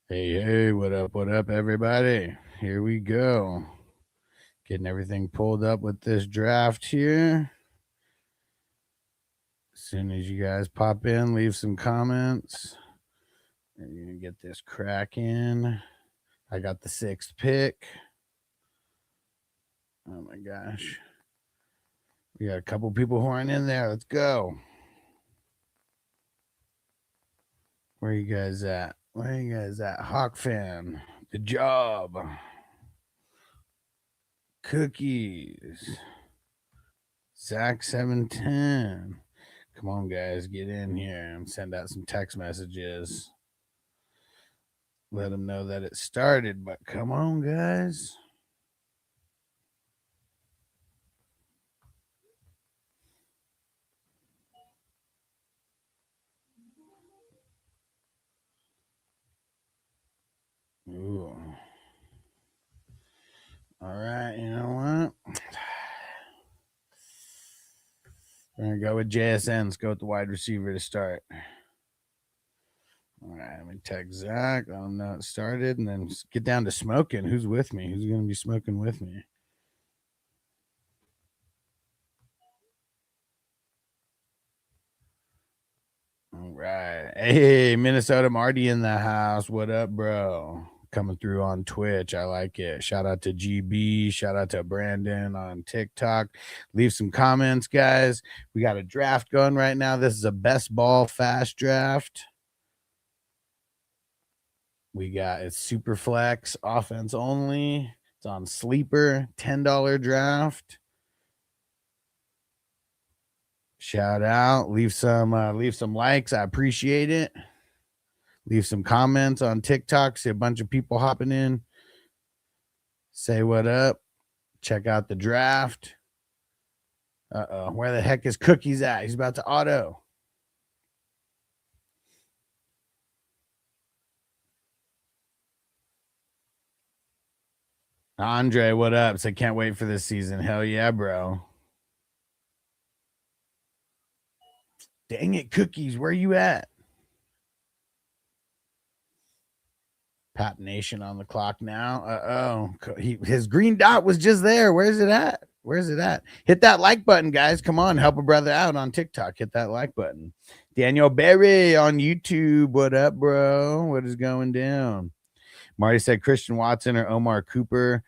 Hey, what up, everybody? Here we go. Getting everything pulled up with this draft here. As soon as you guys pop in, leave some comments. We're going to get this cracking. I got the 6th pick. Oh my gosh. We got a couple people who aren't in there. Let's go. Where you guys at? Hawk fan. The job. Cookies. Zach 710. Come on, guys, get in here and send out some text messages. Let them know that it started, but come on, guys. Ooh. All right, you know what? We're going to go with JSN. Let's go with the wide receiver to start. All right, let me text Zach. Let him know it started, and then get down to smoking. Who's with me? Who's going to be smoking with me? All right. Hey, Minnesota Marty in the house. What up, bro? Coming through on Twitch. I like it. Shout out to GB. Shout out to Brandon on TikTok. Leave some comments, guys. We got a draft going right now. This is a best ball fast draft. We got it's super flex, offense only. It's on sleeper, $10 draft. Shout out. Leave some likes. I appreciate it. Leave some comments on TikTok. See a bunch of people hopping in. Say what up. Check out the draft. Uh-oh. Where the heck is Cookies at? He's about to auto. Andre, what up? So can't wait for this season. Hell yeah, bro. Dang it, Cookies. Where you at? Pap Nation on the clock now. Uh-oh. His green dot was just there. Where's it at? Where's it at? Hit that like button, guys. Come on, help a brother out on TikTok. Hit that like button. Daniel Berry on YouTube. What up, bro? What is going down? Marty said Christian Watson or Omar Cooper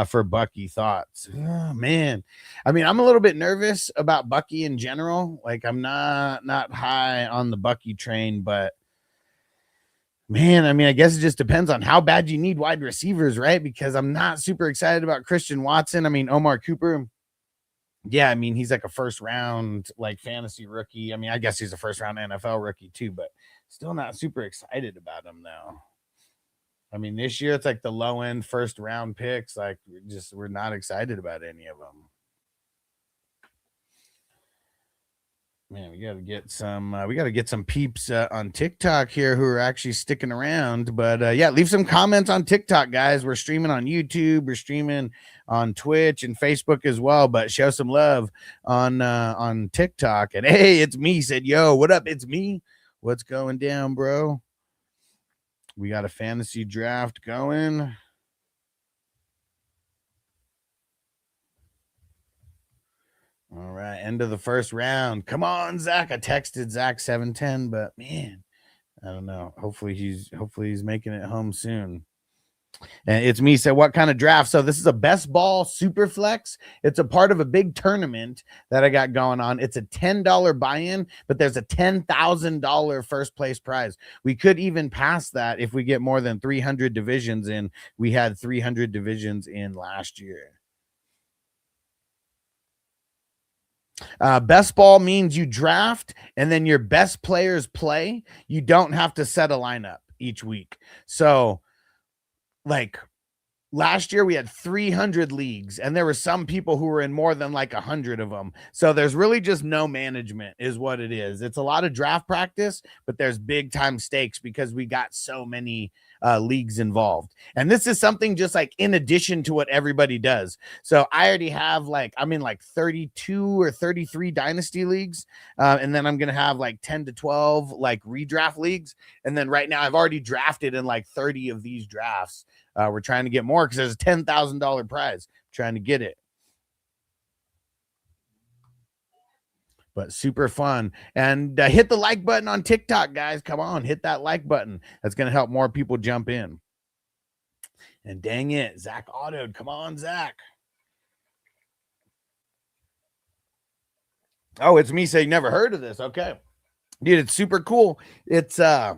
for Bucky. Thoughts? Oh, man. I mean, I'm a little bit nervous about Bucky in general. Like, I'm not high on the Bucky train, but man, I mean, I guess it just depends on how bad you need wide receivers, right? Because I'm not super excited about Christian Watson. I mean, Omar Cooper, yeah, I mean, he's like a first round, like fantasy rookie. I mean, I guess he's a first round NFL rookie too, but still not super excited about him though. I mean, this year it's like the low end first round picks. Like, we're not excited about any of them. Man, we got to get some peeps on TikTok here who are actually sticking around. But yeah, leave some comments on TikTok, guys. We're streaming on YouTube, we're streaming on Twitch and Facebook as well. But show some love on TikTok. And hey, it's me. Said, yo, what up? It's me. What's going down, bro? We got a fantasy draft going. All right, end of the first round. Come on, Zach. I texted Zach 710, but man, I don't know. Hopefully he's making it home soon. And it's me said, what kind of draft? So this is a best ball super flex. It's a part of a big tournament that I got going on. It's a $10 buy-in, but there's a $10,000 first place prize. We could even pass that if we get more than 300 divisions in. We had 300 divisions in last year. Best ball means you draft and then your best players play. You don't have to set a lineup each week. So, like, last year we had 300 leagues, and there were some people who were in more than like 100 of them. So there's really just no management is what it is. It's a lot of draft practice, but there's big time stakes because we got so many leagues involved. And this is something just like in addition to what everybody does. So I already have I'm in like 32 or 33 dynasty leagues. And then I'm going to have like 10 to 12 like redraft leagues. And then right now I've already drafted in like 30 of these drafts. We're trying to get more because there's a $10,000 prize. Trying to get it. But super fun. And hit the like button on TikTok, guys. Come on, hit that like button. That's going to help more people jump in. And dang it, Zach autoed. Come on, Zach. Oh, it's me saying never heard of this. Okay. Dude, it's super cool. It's a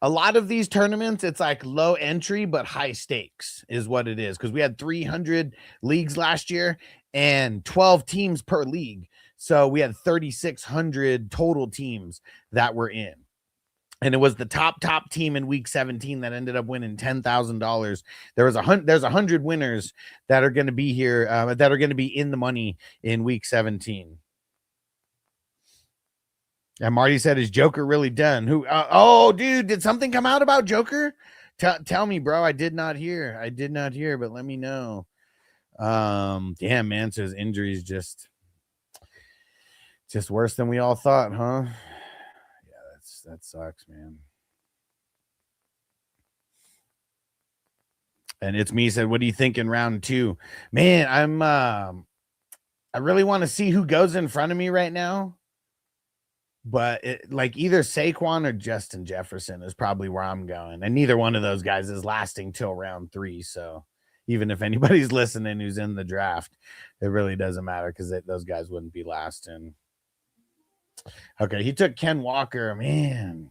lot of these tournaments, it's like low entry, but high stakes is what it is. Because we had 300 leagues last year and 12 teams per league. So we had 3,600 total teams that were in. And it was the top team in week 17 that ended up winning $10,000. There's 100 winners that are going to be here, that are going to be in the money in week 17. And Marty said, "Is Joker really done?" Who? Oh, dude, did something come out about Joker? Tell me, bro. I did not hear. But let me know. Damn, man. So his injuries just worse than we all thought, huh? Yeah, that sucks, man. And it's me said, "What do you think in round 2?" Man, I really want to see who goes in front of me right now. But like either Saquon or Justin Jefferson is probably where I'm going. And neither one of those guys is lasting till round 3. So even if anybody's listening who's in the draft, it really doesn't matter because those guys wouldn't be lasting. Okay, he took Ken Walker. Man,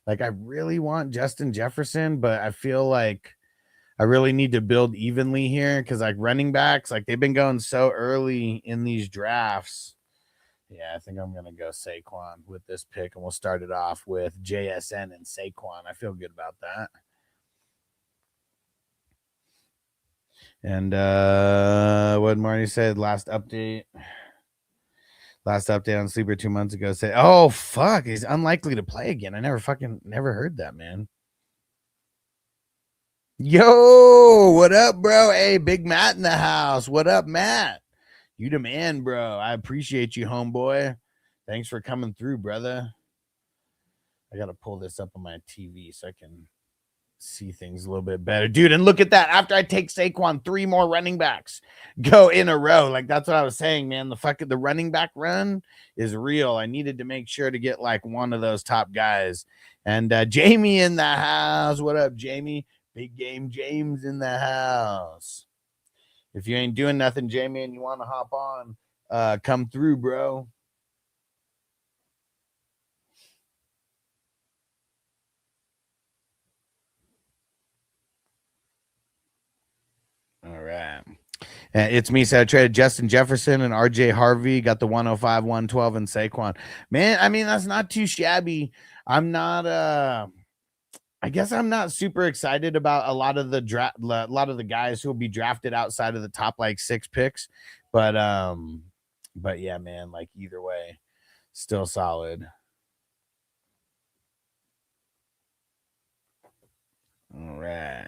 like I really want Justin Jefferson, but I feel like I really need to build evenly here because like running backs, like they've been going so early in these drafts. Yeah, I think I'm going to go Saquon with this pick, and we'll start it off with JSN and Saquon. I feel good about that. And what Marty said, last update on Sleeper 2 months ago said, "Oh, fuck, he's unlikely to play again." I never heard that, man. Yo, what up, bro? Hey, Big Matt in the house. What up, Matt? You the man, bro. I appreciate you, homeboy. Thanks for coming through, brother. I got to pull this up on my TV so I can see things a little bit better. Dude, and look at that. After I take Saquon, 3 more running backs go in a row. Like, that's what I was saying, man. The running back run is real. I needed to make sure to get, like, one of those top guys. And Jamie in the house. What up, Jamie? Big Game James in the house. If you ain't doing nothing, Jamie, and you want to hop on, come through, bro. All right. It's me. So I traded Justin Jefferson and RJ Harvey, got the 105, 112, and Saquon. Man, I mean, that's not too shabby. I'm not I guess I'm not super excited about a lot of the guys who will be drafted outside of the top like 6 picks. But yeah, man, like either way, still solid. All right.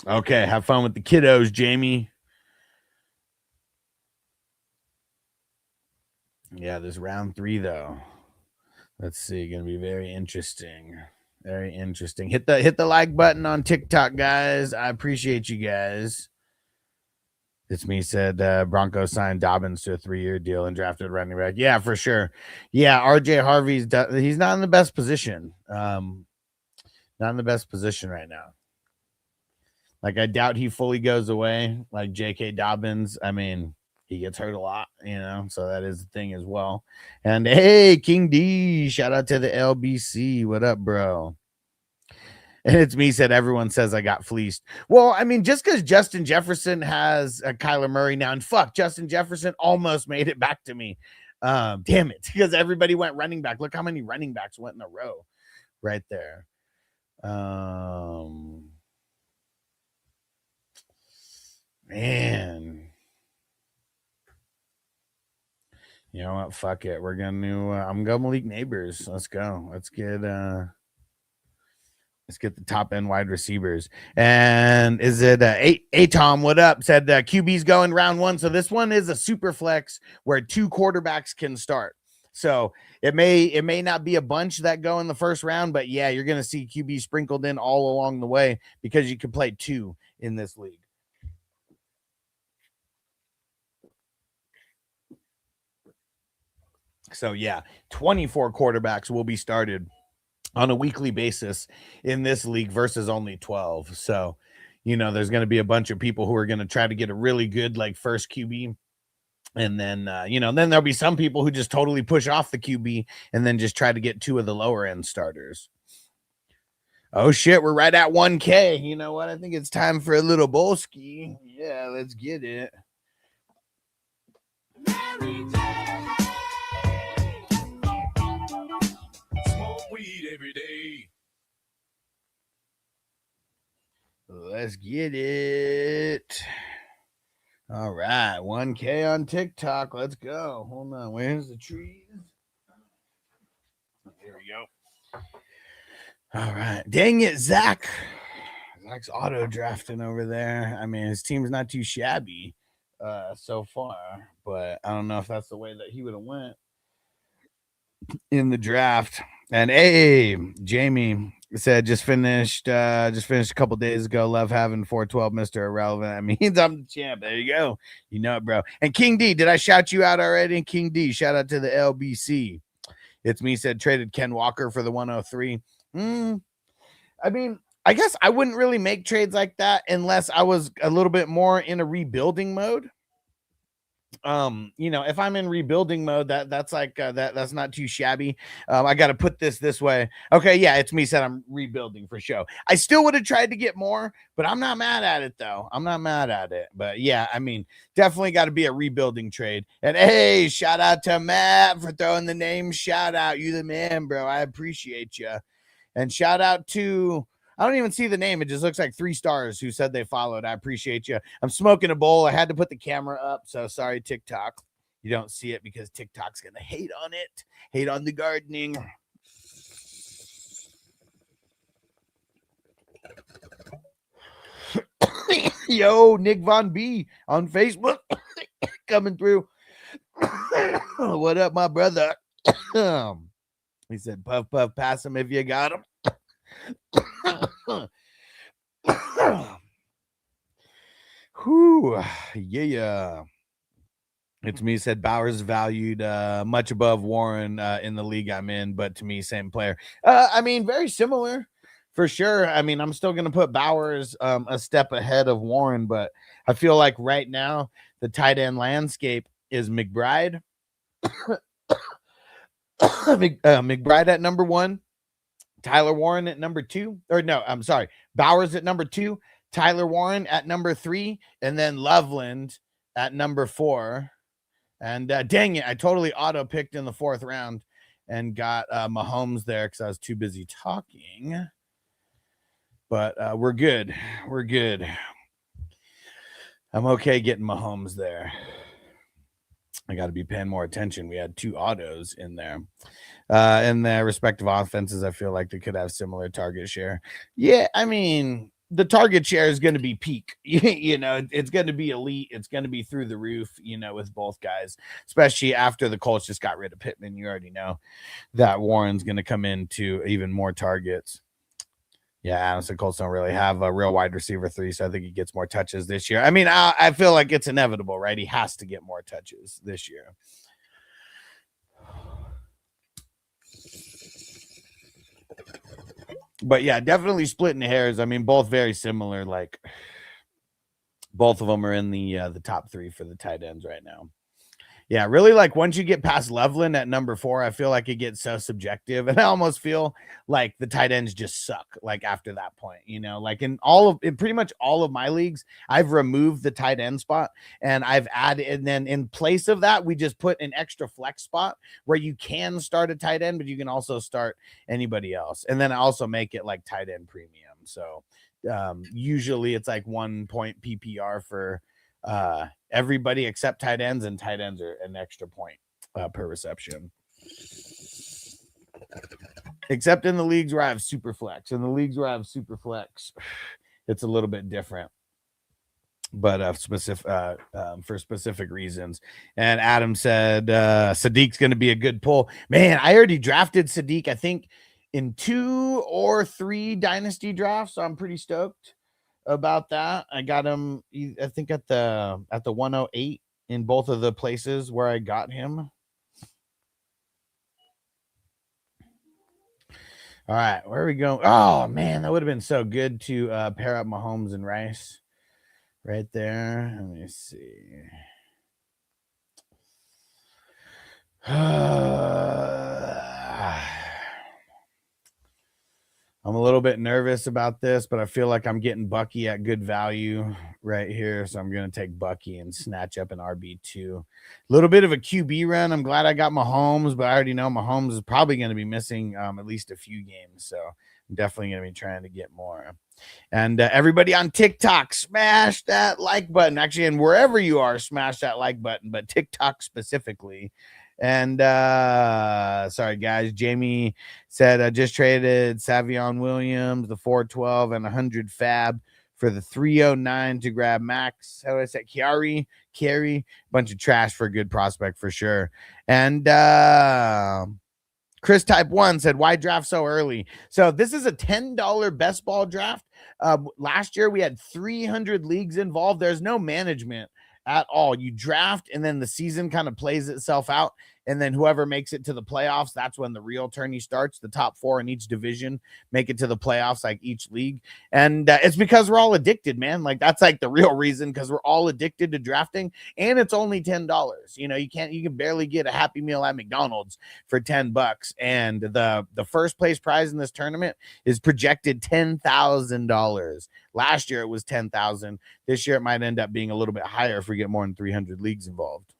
Okay, have fun with the kiddos, Jamie. Yeah, this round 3 though. Let's see, gonna be very interesting. Very interesting. Hit the like button on TikTok, guys. I appreciate you guys. It's me said Broncos signed Dobbins to a 3-year deal and drafted running back. Yeah, for sure. Yeah, RJ Harvey's he's not in the best position. Not in the best position right now. Like, I doubt he fully goes away like J.K. Dobbins. I mean, he gets hurt a lot, so that is the thing as well. And hey, King D, shout out to the LBC. What up, bro? And it's me said everyone says I got fleeced. Well, I mean, just because Justin Jefferson has Kyler Murray now, and fuck, Justin Jefferson almost made it back to me. Damn it, because everybody went running back. Look how many running backs went in a row right there. Man, you know what? Fuck it. We're gonna I'm going Malik Neighbors. Let's go. Let's get the top end wide receivers. And is it a Tom? What up? Said QB's going round 1. So this one is a super flex where 2 quarterbacks can start. So it may not be a bunch that go in the first round, but yeah, you're gonna see QB sprinkled in all along the way because you can play 2 in this league. So yeah, 24 quarterbacks will be started on a weekly basis in this league versus only 12. So, there's going to be a bunch of people who are going to try to get a really good like first QB. And then, then there'll be some people who just totally push off the QB and then just try to get 2 of the lower end starters. Oh shit, we're right at 1K. You know what? I think it's time for a little Bolski. Yeah, let's get it. Weed every day. Let's get it. All right, 1K on TikTok. Let's go. Hold on. Where's the trees? There we go. All right. Dang it, Zach. Zach's auto drafting over there. I mean, his team's not too shabby so far, but I don't know if that's the way that he would have went in the draft. And hey, Jamie said just finished a couple days ago. Love having 412 Mr. Irrelevant. That means I'm the champ. There you go. You know it, bro. And King D, did I shout you out already? King D, shout out to the LBC. It's me said traded Ken Walker for the 103. I mean, I guess I wouldn't really make trades like that unless I was a little bit more in a rebuilding mode. If I'm in rebuilding mode, that's like that's not too shabby. I got to put this way. Okay, yeah, it's me said I'm rebuilding for show. I still would have tried to get more, but I'm not mad at it though. I'm not mad at it. But yeah, I mean, definitely got to be a rebuilding trade. And hey, shout out to Matt for throwing the name shout out. You the man, bro. I appreciate you. And shout out to, I don't even see the name. It just looks like 3 stars who said they followed. I appreciate you. I'm smoking a bowl. I had to put the camera up. So sorry, TikTok. You don't see it because TikTok's going to hate on it. Hate on the gardening. Yo, Nick Von B on Facebook coming through. What up, my brother? He said, puff, puff, pass him if you got him. Whew, yeah. It's me said Bowers valued much above Warren in the league I'm in, but to me, same player. I mean, very similar for sure. I mean, I'm still going to put Bowers a step ahead of Warren, but I feel like right now the tight end landscape is McBride. McBride at number 1, Tyler Warren at number 2, or no, I'm sorry, Bowers at number 2, Tyler Warren at number 3, and then Loveland at number 4. And dang it, I totally auto picked in the 4th round and got Mahomes there because I was too busy talking. But we're good. We're good. I'm okay getting Mahomes there. I got to be paying more attention. We had 2 autos in there. In their respective offenses, I feel like they could have similar target share. Yeah, I mean, the target share is going to be peak. It's going to be elite. It's going to be through the roof, with both guys, especially after the Colts just got rid of Pittman. You already know that Warren's going to come into even more targets. Yeah, honestly, Colts don't really have a real wide receiver 3, so I think he gets more touches this year. I mean, I feel like it's inevitable, right? He has to get more touches this year. But yeah, definitely splitting hairs. I mean, both very similar. Like, both of them are in the top 3 for the tight ends right now. Yeah, really, like, once you get past Loveland at number 4, I feel like it gets so subjective, and I almost feel like the tight ends just suck, like, after that point, you know? Like, in pretty much all of my leagues, I've removed the tight end spot, and I've added and then in place of that, we just put an extra flex spot where you can start a tight end, but you can also start anybody else, and then I also make it, like, tight end premium, so, usually it's, like, 1 point PPR for, everybody except tight ends, and tight ends are an extra point per reception. Except in the leagues where I have super flex. In the leagues where I have super flex, it's a little bit different, but for specific reasons. And Adam said Sadiq's going to be a good pull. Man, I already drafted Sadiq, I think, in 2 or 3 dynasty drafts, so I'm pretty stoked about that. I got him, I think, at the 108 in both of the places where I got him. All right, where are we going? Oh man, that would have been so good to pair up Mahomes and Rice right there. Let me see. I'm a little bit nervous about this, but I feel like I'm getting Bucky at good value right here. So I'm going to take Bucky and snatch up an RB2. A little bit of a QB run. I'm glad I got Mahomes, but I already know Mahomes is probably going to be missing at least a few games. So I'm definitely going to be trying to get more. And everybody on TikTok, smash that like button. Actually, and wherever you are, smash that like button, but TikTok specifically. And sorry guys, Jamie said I just traded Savion Williams, the 412 and 100 fab for the 309 to grab Max. How do I say Carey, bunch of trash for a good prospect for sure. And Chris Type 1 said, why draft so early? So this is a $10 best ball draft. Last year we had 300 leagues involved. There's no management at all. You draft and then the season kind of plays itself out. And then whoever makes it to the playoffs, that's when the real tourney starts. The top 4 in each division make it to the playoffs, like each league. And it's because we're all addicted, man. Like that's like the real reason, because we're all addicted to drafting. And it's only $10. You know, you can barely get a Happy Meal at McDonald's for $10. And the first place prize in this tournament is projected $10,000. Last year it was 10,000. This year it might end up being a little bit higher if we get more than 300 leagues involved.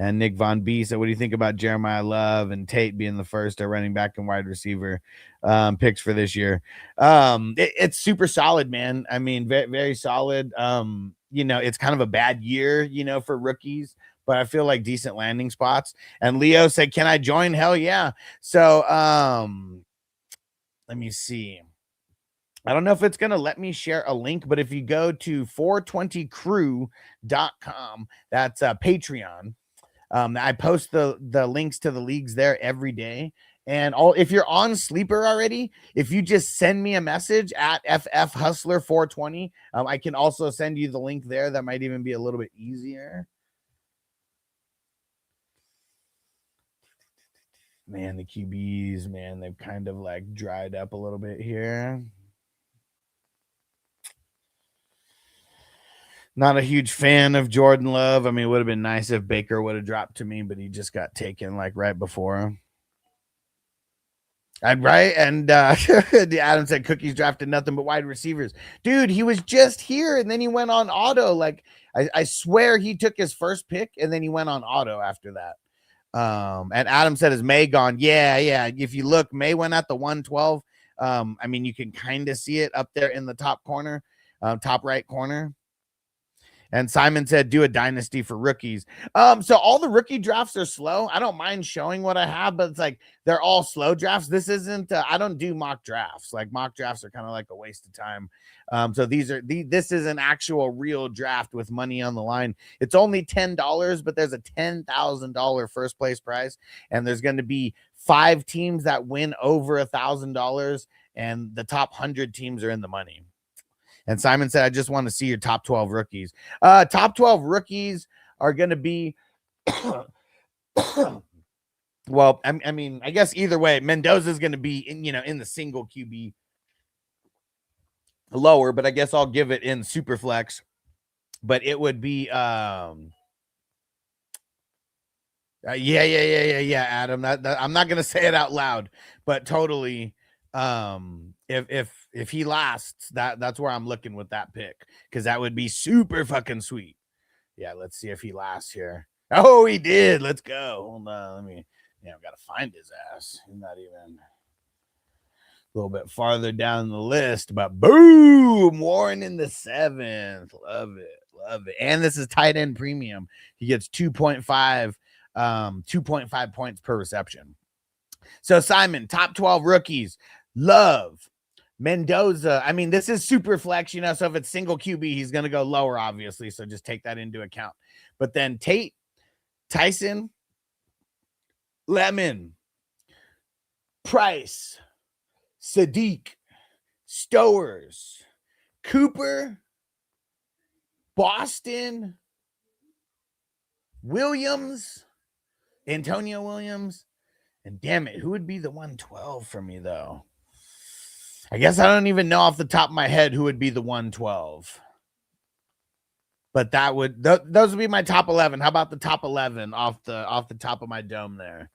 And Nick Von B said, what do you think about Jeremiah Love and Tate being the first running back and wide receiver picks for this year? It's super solid, man. I mean, very, very solid. You know, it's kind of a bad year, you know, for rookies, but I feel like decent landing spots. And Leo said, can I join? Hell yeah. So let me see. I don't know if it's going to let me share a link, but if you go to 420crew.com, that's Patreon. I post the links to the leagues there every day. And if you're on Sleeper already, if you just send me a message at FF Hustler 420, I can also send you the link there. That might even be a little bit easier. Man, the QBs, man, they've kind of like dried up a little bit here. Not a huge fan of Jordan Love. I mean, it would have been nice if Baker would have dropped to me, but he just got taken like right before him. Right. And Adam said Cookies drafted nothing but wide receivers. Dude, he was just here and then he went on auto. Like I swear he took his first pick and then he went on auto after that. And Adam said, is May gone? Yeah. If you look, May went at the 112. I mean, you can kind of see it up there in the top corner, top right corner. And Simon said, do a dynasty for rookies. So all the rookie drafts are slow. I don't mind showing what I have, but it's like they're all slow drafts. This isn't, I don't do mock drafts. Like mock drafts are kind of like a waste of time. So this is an actual real draft with money on the line. It's only $10, but there's a $10,000 first place prize. And there's going to be 5 teams that win over $1,000. And the top 100 teams are in the money. And Simon said, I just want to see your top 12 rookies. Top 12 rookies are going to be, well, I mean, I guess either way, Mendoza is going to be in the single QB lower, but I guess I'll give it in super flex. But it would be, Yeah, Adam. That I'm not gonna say it out loud, but totally. If he lasts, that's where I'm looking with that pick, because that would be super fucking sweet. Yeah, let's see if he lasts here. Oh, he did. Let's go. Hold on, let me. Yeah, I've got to find his ass. He's not even a little bit farther down the list, but boom, Warren in the 7th. Love it. And this is tight end premium. He gets 2.5 points per reception. So Simon, top 12 rookies. Love Mendoza. I mean, this is super flex, you know, so if it's single QB, he's going to go lower, obviously. So just take that into account. But then Tate, Tyson, Lemon, Price, Sadiq, Stowers, Cooper, Boston, Williams, Antonio Williams, and damn it, who would be the 112 for me, though? I guess I don't even know off the top of my head who would be the 112. But that would those would be my top 11. How about the top 11 off the top of my dome there?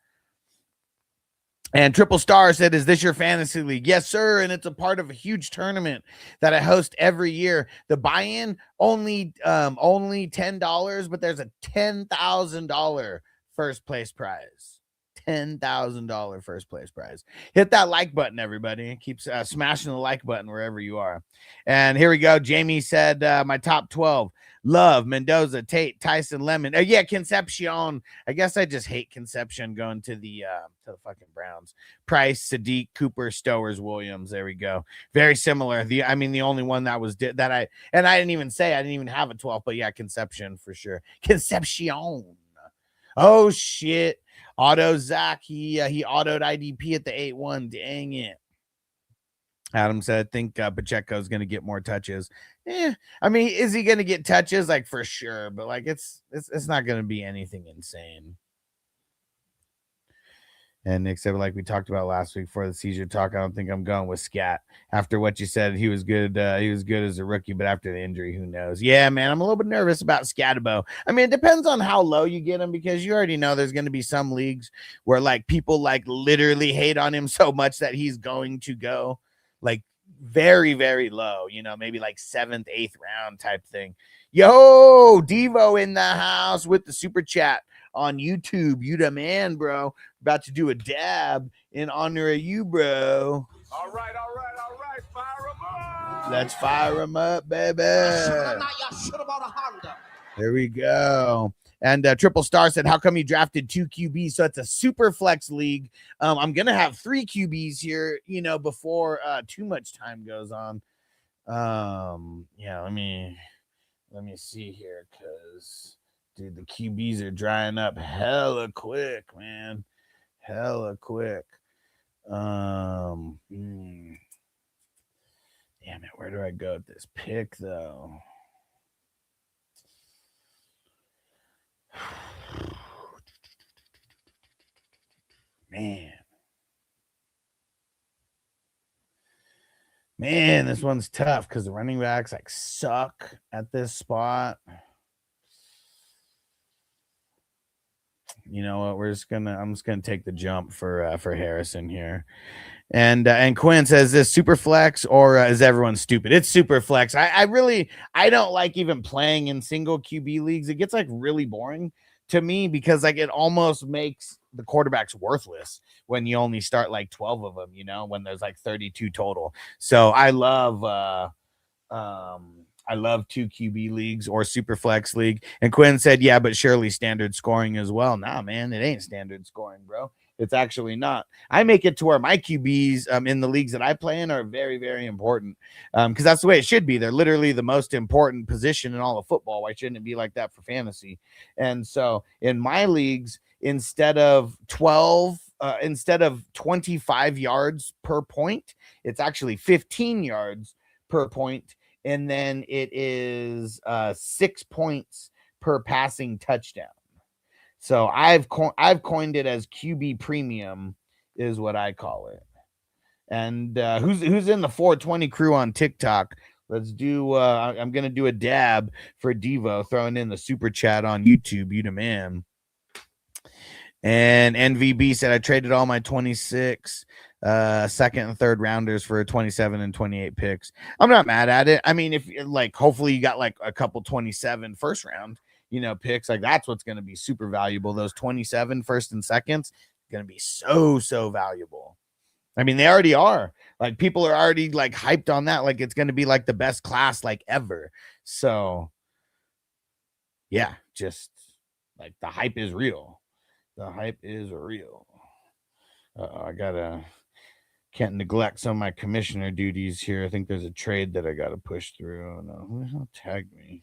And Triple Star said, "Is this your fantasy league?" Yes, sir. And it's a part of a huge tournament that I host every year. The buy-in only $10, but there's a $10,000 first place prize. $10,000 first place prize. Hit that like button, everybody. Keep smashing the like button wherever you are. And here we go. Jamie said, my top 12. Love, Mendoza, Tate, Tyson, Lemon. Yeah, Concepcion. I guess I just hate Concepcion going to the fucking Browns. Price, Sadiq, Cooper, Stowers, Williams. There we go. Very similar. The only one that was I didn't even say I didn't even have a 12, but yeah, Concepcion for sure. Concepcion. Oh shit. Auto Zach. He autoed IDP at the 8-1. Dang it. Adam said, I think Pacheco is going to get more touches. I mean, is he going to get touches? Like, for sure. But, like, it's not going to be anything insane. And Nick said, like we talked about last week for the seizure talk, I don't think I'm going with Scat. After what you said, he was good. He was good as a rookie, but after the injury, who knows? Yeah, man, I'm a little bit nervous about Scatabo. I mean, it depends on how low you get him, because you already know there's going to be some leagues where, like, people, like, literally hate on him so much that he's going to go, like, very, very low, you know, maybe like 7th, 8th round type thing. Yo, Devo in the house with the super chat on YouTube. You the man, bro. About to do a dab in honor of you, bro. All right. Fire them up. Let's fire them up, baby. There we go. And Triple Star said, how come you drafted 2 QBs? So it's a super flex league. I'm going to have 3 QBs here, you know, before too much time goes on. Yeah, let me see here, because, dude, the QBs are drying up hella quick, man. Hella quick. Damn it, where do I go with this pick, though? Man, this one's tough because the running backs like suck at this spot. You know what? I'm just gonna take the jump for Harrison here. And Quinn says, this super flex or is everyone stupid? It's super flex. I don't like even playing in single QB leagues. It gets like really boring to me because like it almost makes the quarterbacks worthless when you only start like 12 of them, you know, when there's like 32 total. So I love 2 QB leagues or super flex league. And Quinn said, yeah, but surely standard scoring as well. Nah, man, it ain't standard scoring, bro. It's actually not. I make it to where my QBs in the leagues that I play in are very, very important because that's the way it should be. They're literally the most important position in all of football. Why shouldn't it be like that for fantasy? And so in my leagues, instead of 25 yards per point, it's actually 15 yards per point. And then it is 6 points per passing touchdown. So I've coined it as QB premium is what I call it. And who's in the 420 crew on TikTok? Let's do I'm going to do a dab for Devo, throwing in the super chat on YouTube. You the man. And NVB said I traded all my 26 second and third rounders for 27 and 28 picks. I'm not mad at it. I mean, if like, hopefully you got like a couple 27 first round, picks, like that's what's going to be super valuable. Those 27 first and seconds going to be so valuable. I mean, they already are. Like, people are already like hyped on that. Like, it's going to be like the best class like ever. So yeah, just like the hype is real. The hype is real. Can't neglect some of my commissioner duties here. I think there's a trade that I got to push through. No, who the hell tagged me?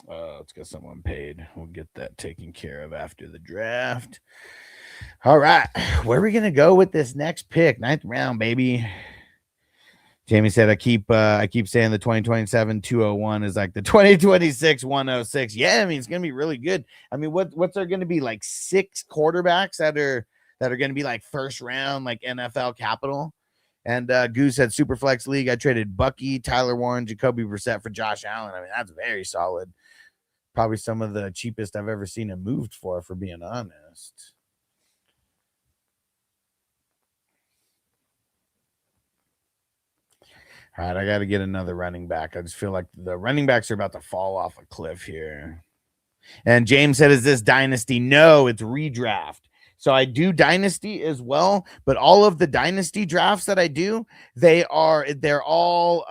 Let's get someone paid. We'll get that taken care of after the draft. All right. Where are we going to go with this next pick? 9th round, baby. Jamie said, I keep saying the 2027 201 is like the 2026 106. Yeah, I mean, it's going to be really good. I mean, what's there going to be, like 6 quarterbacks that are going to be like first round, like NFL capital? And Goose said Superflex League, I traded Bucky, Tyler Warren, Jacoby Brissett for Josh Allen. I mean, that's very solid. Probably some of the cheapest I've ever seen him moved for being honest. All right, I got to get another running back. I just feel like the running backs are about to fall off a cliff here. And James said, is this dynasty? No, it's redraft. So I do dynasty as well, but all of the dynasty drafts that I do, they're all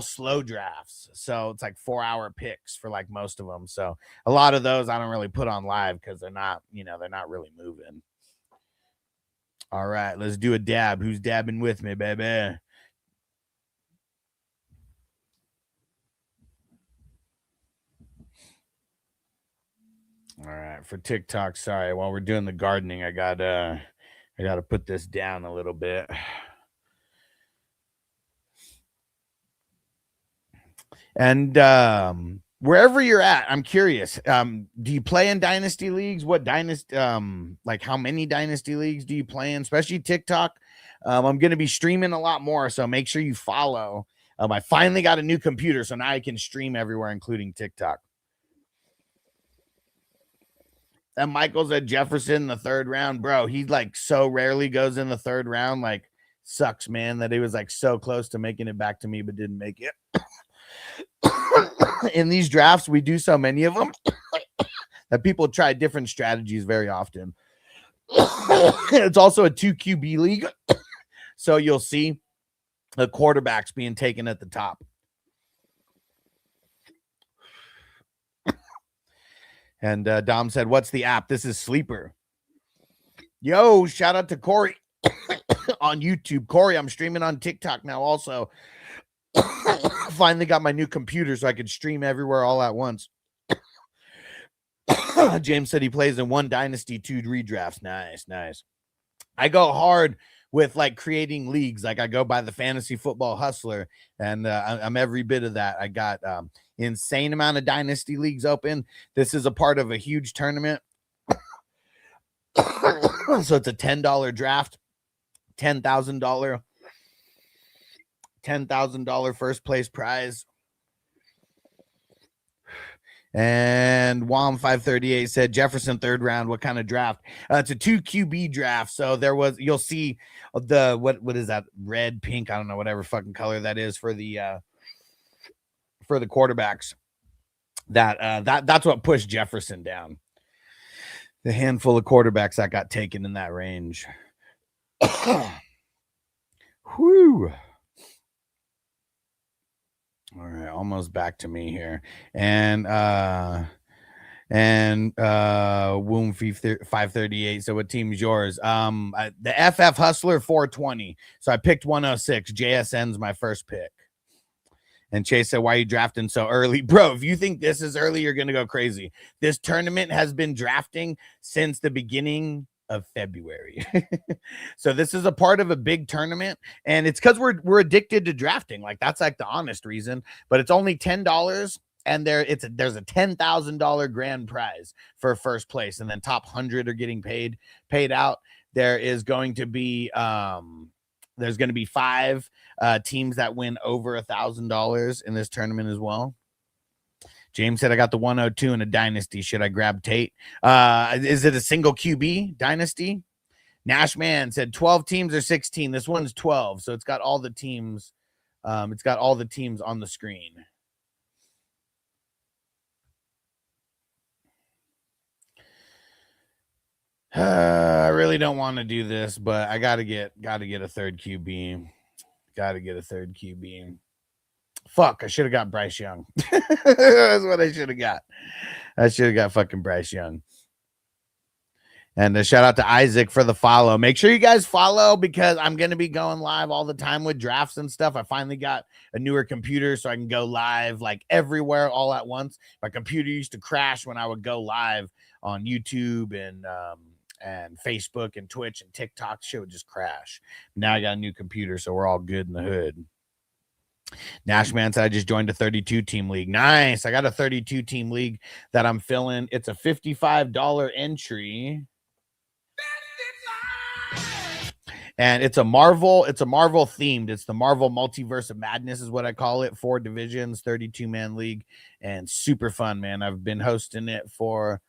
slow drafts. So it's like 4-hour picks for like most of them. So a lot of those I don't really put on live because they're not really moving. All right, let's do a dab. Who's dabbing with me, baby? All right, for TikTok, sorry. While we're doing the gardening, I got to put this down a little bit. And wherever you're at, I'm curious. Do you play in dynasty leagues? What dynasty? Like how many dynasty leagues do you play in? Especially TikTok. I'm going to be streaming a lot more, so make sure you follow. I finally got a new computer, so now I can stream everywhere, including TikTok. And Michael's at Jefferson in the 3rd round, bro. He like so rarely goes in the 3rd round. Like, sucks, man, that he was like so close to making it back to me, but didn't make it. In these drafts, we do so many of them that people try different strategies very often. It's also a 2 QB league, so you'll see the quarterbacks being taken at the top. And Dom said, what's the app? This is Sleeper. Yo, shout out to Corey on YouTube. Corey, I'm streaming on TikTok now also. Finally got my new computer so I could stream everywhere all at once. James said he plays in 1 Dynasty, 2 redrafts. Nice. I go hard with like creating leagues. Like I go by the Fantasy Football Hustler, and I'm every bit of that. I got insane amount of dynasty leagues open. This is a part of a huge tournament. So it's a $10 draft, $10,000 first place prize. And Wom 538 said Jefferson 3rd round. What kind of draft? It's a 2 QB draft. So you'll see the what is that, red, pink? I don't know, whatever fucking color that is for the quarterbacks. That's what pushed Jefferson down. The handful of quarterbacks that got taken in that range. Whew. All right, almost back to me here. And Womb 538. So what team is yours? The FF Hustler 420. So I picked 106. JSN's my first pick. And Chase said, why are you drafting so early? Bro, if you think this is early, you're going to go crazy. This tournament has been drafting since the beginning of February. So this is a part of a big tournament, and it's because we're addicted to drafting. Like, that's like the honest reason, but it's only $10, and there's a $10,000 grand prize for first place, and then top 100 are getting paid out. There is going to be there's going to be 5 teams that win over $1,000 in this tournament as well. James said, I got the 102 in a dynasty. Should I grab Tate? Is it a single QB dynasty? Nashman said 12 teams or 16. This one's 12, so it's got all the teams. It's got all the teams on the screen. I really don't want to do this, but I gotta get a third QB. Gotta get a third QB. Fuck, I should have got Bryce Young. That's what I should have got. I should have got fucking Bryce Young. And a shout out to Isaac for the follow. Make sure you guys follow because I'm going to be going live all the time with drafts and stuff. I finally got a newer computer so I can go live like everywhere all at once. My computer used to crash when I would go live on YouTube and Facebook and Twitch and TikTok. Shit would just crash. Now I got a new computer, so we're all good in the hood. Nashman said I just joined a 32-team league. Nice. I got a 32-team league that I'm filling. It's a $55 entry. And it's a Marvel themed. It's the Marvel Multiverse of Madness is what I call it. 4 divisions, 32-man league, and super fun, man. I've been hosting it for,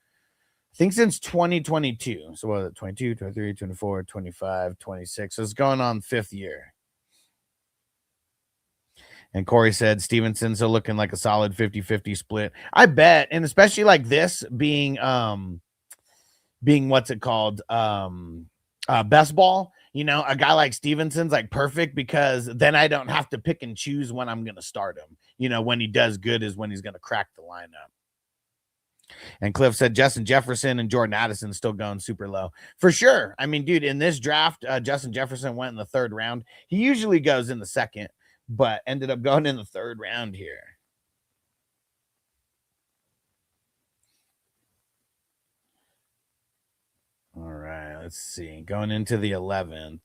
I think, since 2022. So what is it? 22, 23, 24, 25, 26. So it's going on 5th year. And Corey said Stevenson's looking like a solid 50-50 split. I bet. And especially like this being what's it called? Best ball. You know, a guy like Stevenson's like perfect because then I don't have to pick and choose when I'm going to start him. You know, when he does good is when he's going to crack the lineup. And Cliff said Justin Jefferson and Jordan Addison still going super low. For sure. I mean, dude, in this draft, Justin Jefferson went in the 3rd round. He usually goes in the 2nd, but ended up going in the 3rd round here. All right, let's see. Going into the 11th.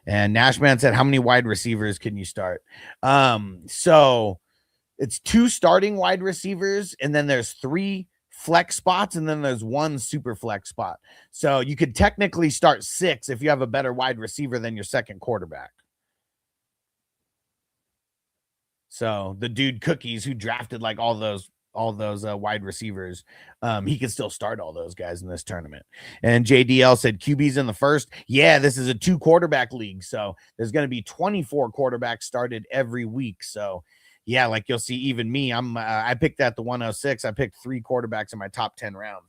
And Nashman said, how many wide receivers can you start? So it's 2 starting wide receivers, and then there's 3 flex spots, and then there's 1 super flex spot. So you could technically start 6 if you have a better wide receiver than your second quarterback. So the dude Cookies who drafted like all those wide receivers, he could still start all those guys in this tournament. And JDL said QB's in the 1st. Yeah, this is a 2 quarterback league, so there's going to be 24 quarterbacks started every week. So yeah, like you'll see, even me, I picked at the 106. I picked 3 quarterbacks in my top 10 rounds.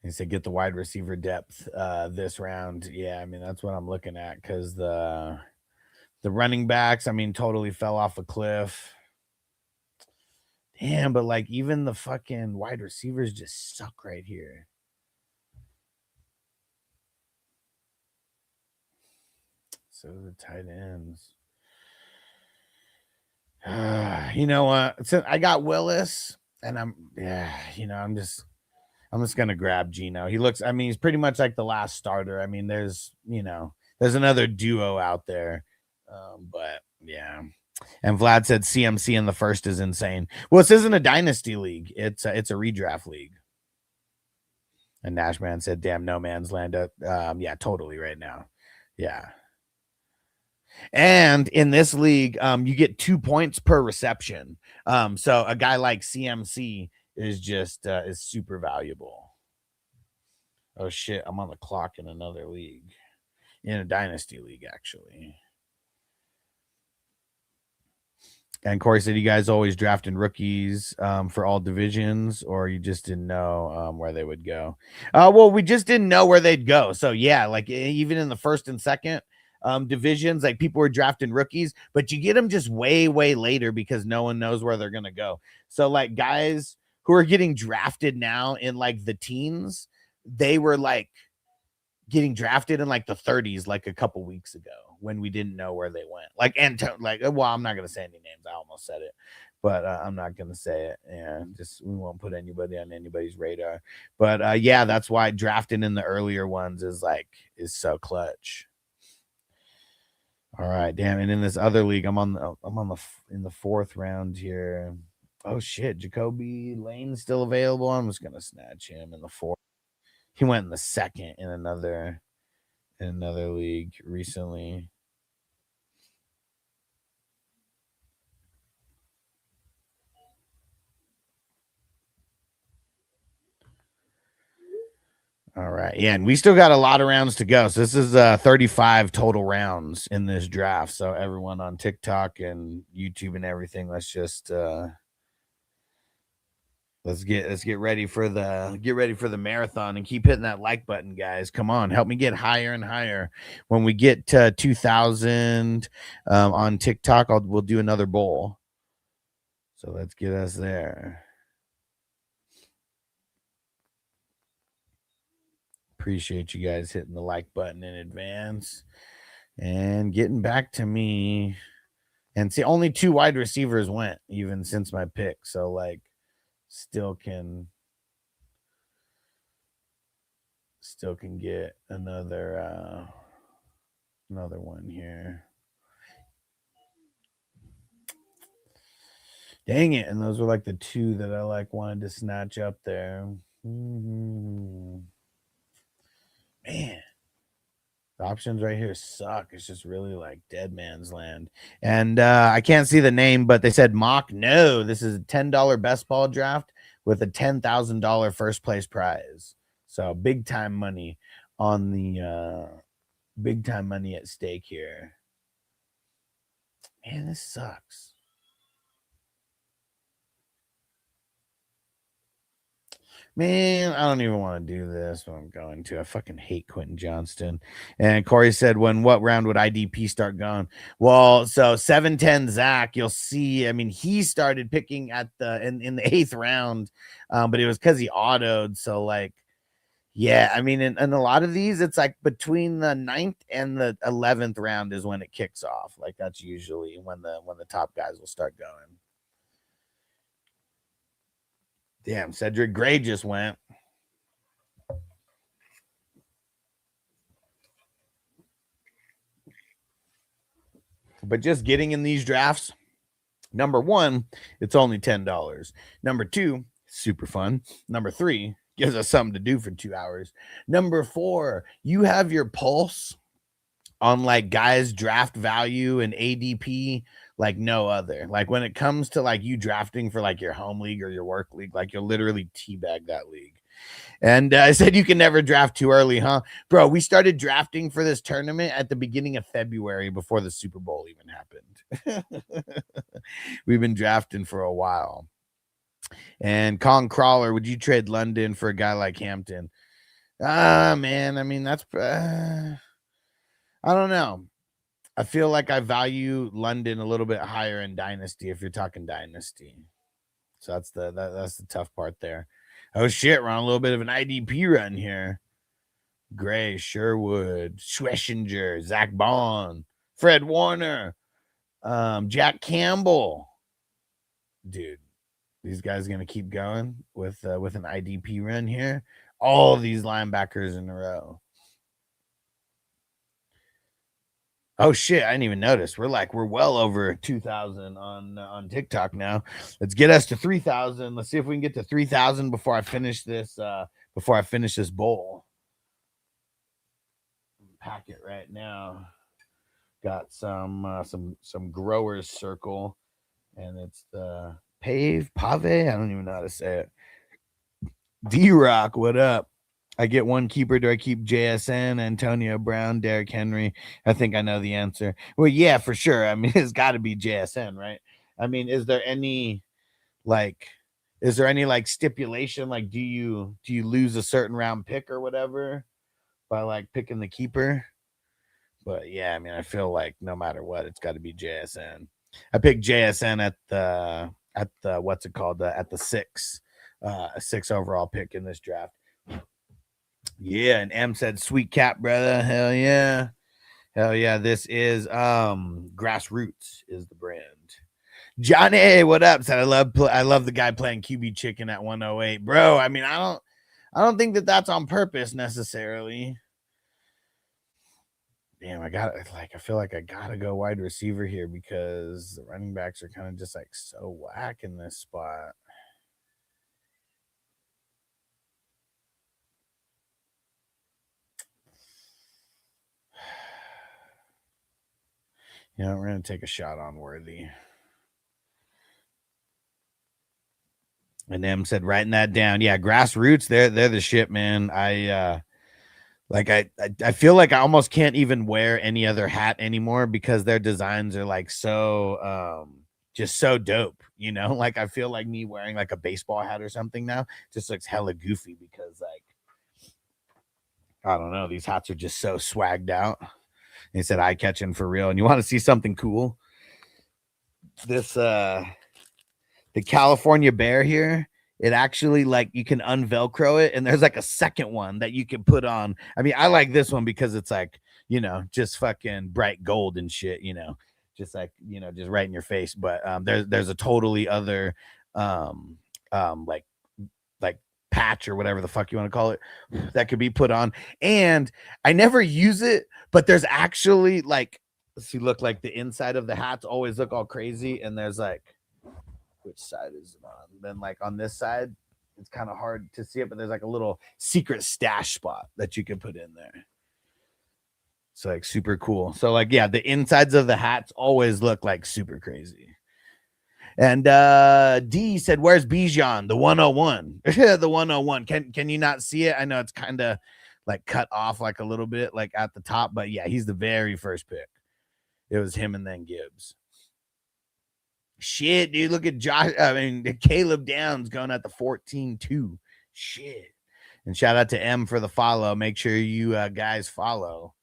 He said, get the wide receiver depth this round. Yeah, I mean, that's what I'm looking at because the running backs, I mean, totally fell off a cliff. Damn, but like even the fucking wide receivers just suck right here. So the tight ends. You know what? So I got Willis, and I'm just gonna grab Gino. He looks, I mean, he's pretty much like the last starter. I mean, there's another duo out there. But yeah. And Vlad said CMC in the 1st is insane. Well, this isn't a dynasty league. It's a redraft league. And Nashman said, damn, no man's land. Yeah, totally right now. Yeah. And in this league, you get 2 points per reception. So a guy like CMC is just is super valuable. Oh shit, I'm on the clock in another league, in a dynasty league actually. And Corey said, you guys always drafting rookies for all divisions, or you just didn't know where they would go? Well, we just didn't know where they'd go. So yeah, like even in the 1st and 2nd divisions, like people were drafting rookies, but you get them just way later because no one knows where they're gonna go. So like guys who are getting drafted now in like the teens, they were like getting drafted in like the 30s like a couple weeks ago when we didn't know where they went. Like well, I'm not gonna say any names. I almost said it, but I'm not gonna say it. Yeah, just we won't put anybody on anybody's radar. But yeah, that's why drafting in the earlier ones is so clutch. All right, damn. And in this other league, I'm in the 4th round here. Oh shit, Jacoby Lane's still available. I'm just gonna snatch him in the 4th. He went in the 2nd in another league recently. All right. Yeah, and we still got a lot of rounds to go. So this is 35 total rounds in this draft. So everyone on TikTok and YouTube and everything, let's just let's get ready for the marathon and keep hitting that like button, guys. Come on, help me get higher and higher. When we get to 2,000 on TikTok, we'll do another bowl. So let's get us there. Appreciate you guys hitting the like button in advance and getting back to me. And see, only 2 wide receivers went even since my pick. So like still can get another one here. Dang it. And those were like the 2 that I like wanted to snatch up there. Man. The options right here suck. It's just really like dead man's land. And I can't see the name, but they said mock. No, this is a $10 best ball draft with a $10,000 first place prize. So big time money on the big time money at stake here. Man, this sucks. Man, I don't even want to do this, but I'm going to. I fucking hate Quentin Johnston. And Corey said, what round would IDP start going? Well, so 7-10 Zach, you'll see. I mean, he started picking at in the 8th round, but it was because he autoed. So like, yeah, I mean, in a lot of these, it's like between the 9th and the 11th round is when it kicks off. Like that's usually when the top guys will start going. Damn, Cedric Gray just went. But just getting in these drafts, number 1, it's only $10. Number 2, super fun. Number 3, gives us something to do for 2 hours. Number 4, you have your pulse on like guys draft value and ADP like no other. Like when it comes to like you drafting for like your home league or your work league, like you'll literally teabag that league. And I said you can never draft too early, huh? Bro, we started drafting for this tournament at the beginning of February before the Super Bowl even happened. We've been drafting for a while. And Kong Crawler, would you trade London for a guy like Hampton? Man, I mean, that's I don't know. I feel like I value London a little bit higher in Dynasty if you're talking Dynasty. So that's the tough part there. Oh shit, we're on a little bit of an IDP run here. Gray, Sherwood, Schlesinger, Zach Bond, Fred Warner, Jack Campbell. Dude, these guys are gonna keep going with an IDP run here. All of these linebackers in a row. Oh shit, I didn't even notice. We're well over 2,000 on TikTok now. Let's get us to 3,000. Let's see if we can get to 3,000 before I finish this bowl. Pack it right now. Got some growers circle, and it's the pave. I don't even know how to say it. D-Rock, what up? I get one keeper. Do I keep JSN, Antonio Brown, Derrick Henry? I think I know the answer. Well, yeah, for sure. I mean, it's got to be JSN, right? I mean, is there any stipulation? Like, do you lose a certain round pick or whatever by like picking the keeper? But yeah, I mean, I feel like no matter what, it's got to be JSN. I picked JSN at the what's it called? At the 6 overall pick in this draft. Yeah, and M said sweet cap, brother. Hell yeah. Hell yeah. This is Grassroots is the brand. Johnny, what up? Said I love the guy playing QB chicken at 108. Bro, I mean, I don't think that that's on purpose necessarily. Damn, I feel like I gotta go wide receiver here because the running backs are kind of just like so whack in this spot. You know, we're gonna take a shot on Worthy. And M said, writing that down. Yeah, grassroots, they're the shit, man. I feel like I almost can't even wear any other hat anymore because their designs are like so just so dope, you know? Like I feel like me wearing like a baseball hat or something now just looks hella goofy because like I don't know, these hats are just so swagged out. He said eye catching for real. And you want to see something cool? This the California bear here, it actually like you can unvelcro it and there's like a second one that you can put on. I mean, I like this one because it's like, you know, just fucking bright gold and shit, you know, just like, you know, just right in your face. But there's a totally other like patch or whatever the fuck you want to call it that could be put on. And I never use it, but there's actually like, let's see, look, like the inside of the hats always look all crazy. And there's like, which side is it on? Then like on this side, it's kind of hard to see it, but there's like a little secret stash spot that you can put in there. It's like super cool. So like, yeah, the insides of the hats always look like super crazy. And D said, where's Bijan? The 101. The 101. Can you not see it? I know it's kind of like cut off like a little bit like at the top, but yeah, he's the very first pick. It was him and then Gibbs. Shit, dude, look at Caleb Downs going at the 14-2. Shit. And shout out to M for the follow. Make sure you guys follow.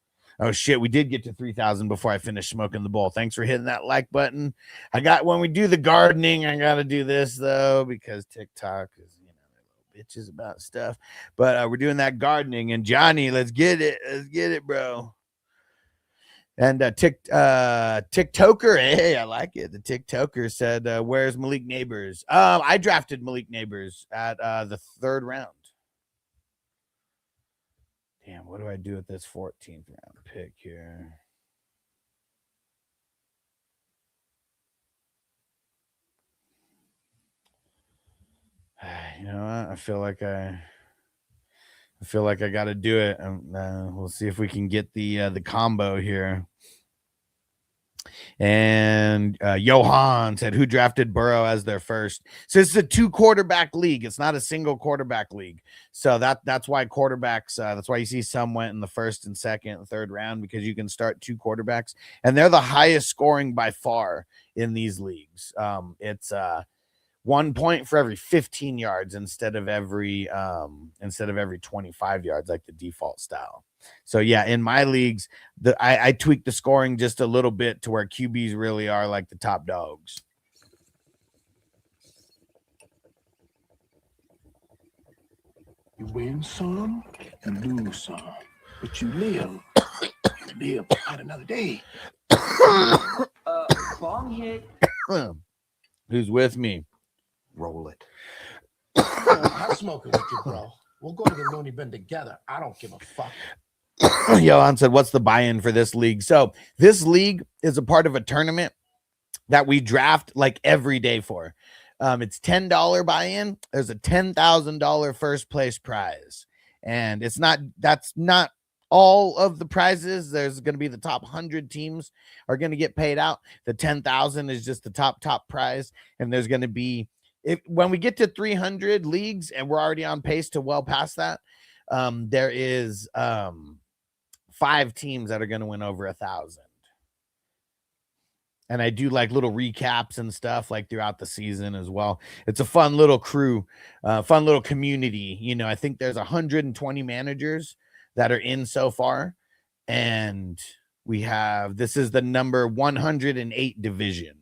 Oh shit, we did get to 3,000 before I finished smoking the bowl. Thanks for hitting that like button. When we do the gardening, I gotta do this though because TikTok is, you know, they're little bitches about stuff. But we're doing that gardening, and Johnny, let's get it, bro. And TikToker, hey, I like it. The TikToker said, "Where's Malik Neighbors?" I drafted Malik Neighbors at the 3rd round. Damn, what do I do with this 14th round pick here? You know what? I feel like I got to do it. We'll see if we can get the combo here. And Johan said, who drafted Burrow as their first? So it's a 2-quarterback league. It's not a single quarterback league. So that's why quarterbacks, that's why you see some went in the 1st and 2nd and 3rd round, because you can start 2 quarterbacks, and they're the highest scoring by far in these leagues. It's 1 point for every 15 yards instead of every 25 yards like the default style. So yeah, in my leagues, I tweaked the scoring just a little bit to where QBs really are like the top dogs. You win some, you lose some, but you live. You live out another day. Bong hit. Who's with me? Roll it. I'm smoking with you, bro. We'll go to the loony bin together. I don't give a fuck. Johan said, what's the buy-in for this league? So this league is a part of a tournament that we draft like every day for. It's $10 buy-in. There's a $10,000 first place prize. And that's not all of the prizes. There's going to be the top 100 teams are going to get paid out. The 10,000 is just the top prize. And there's going to be, when we get to 300 leagues, and we're already on pace to well past that, there is 5 teams that are going to win over 1,000. And I do like little recaps and stuff like throughout the season as well. It's a fun little crew, fun little community. You know, I think there's 120 managers that are in so far. And this is the number 108 division.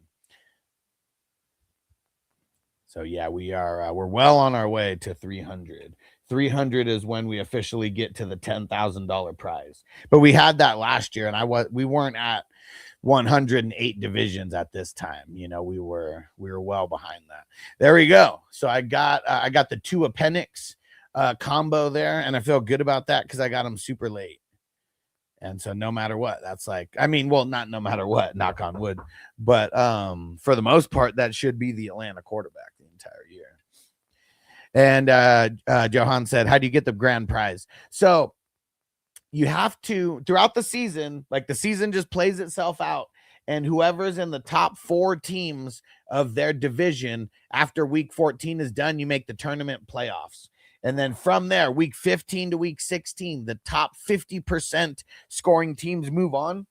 So yeah, we're well on our way to 300. 300 is when we officially get to the $10,000 prize. But we had that last year, and we weren't at 108 divisions at this time. You know, we were well behind that. There we go. So I got the 2 appendix combo there, and I feel good about that because I got them super late. And so no matter what, that's like, I mean, well, not no matter what, knock on wood, but for the most part, that should be the Atlanta quarterback the entire year. And Johan said, how do you get the grand prize? So you have to, throughout the season, like the season just plays itself out, and whoever's in the top 4 teams of their division after week 14 is done, you make the tournament playoffs. And then from there, week 15 to week 16, the top 50% scoring teams move on.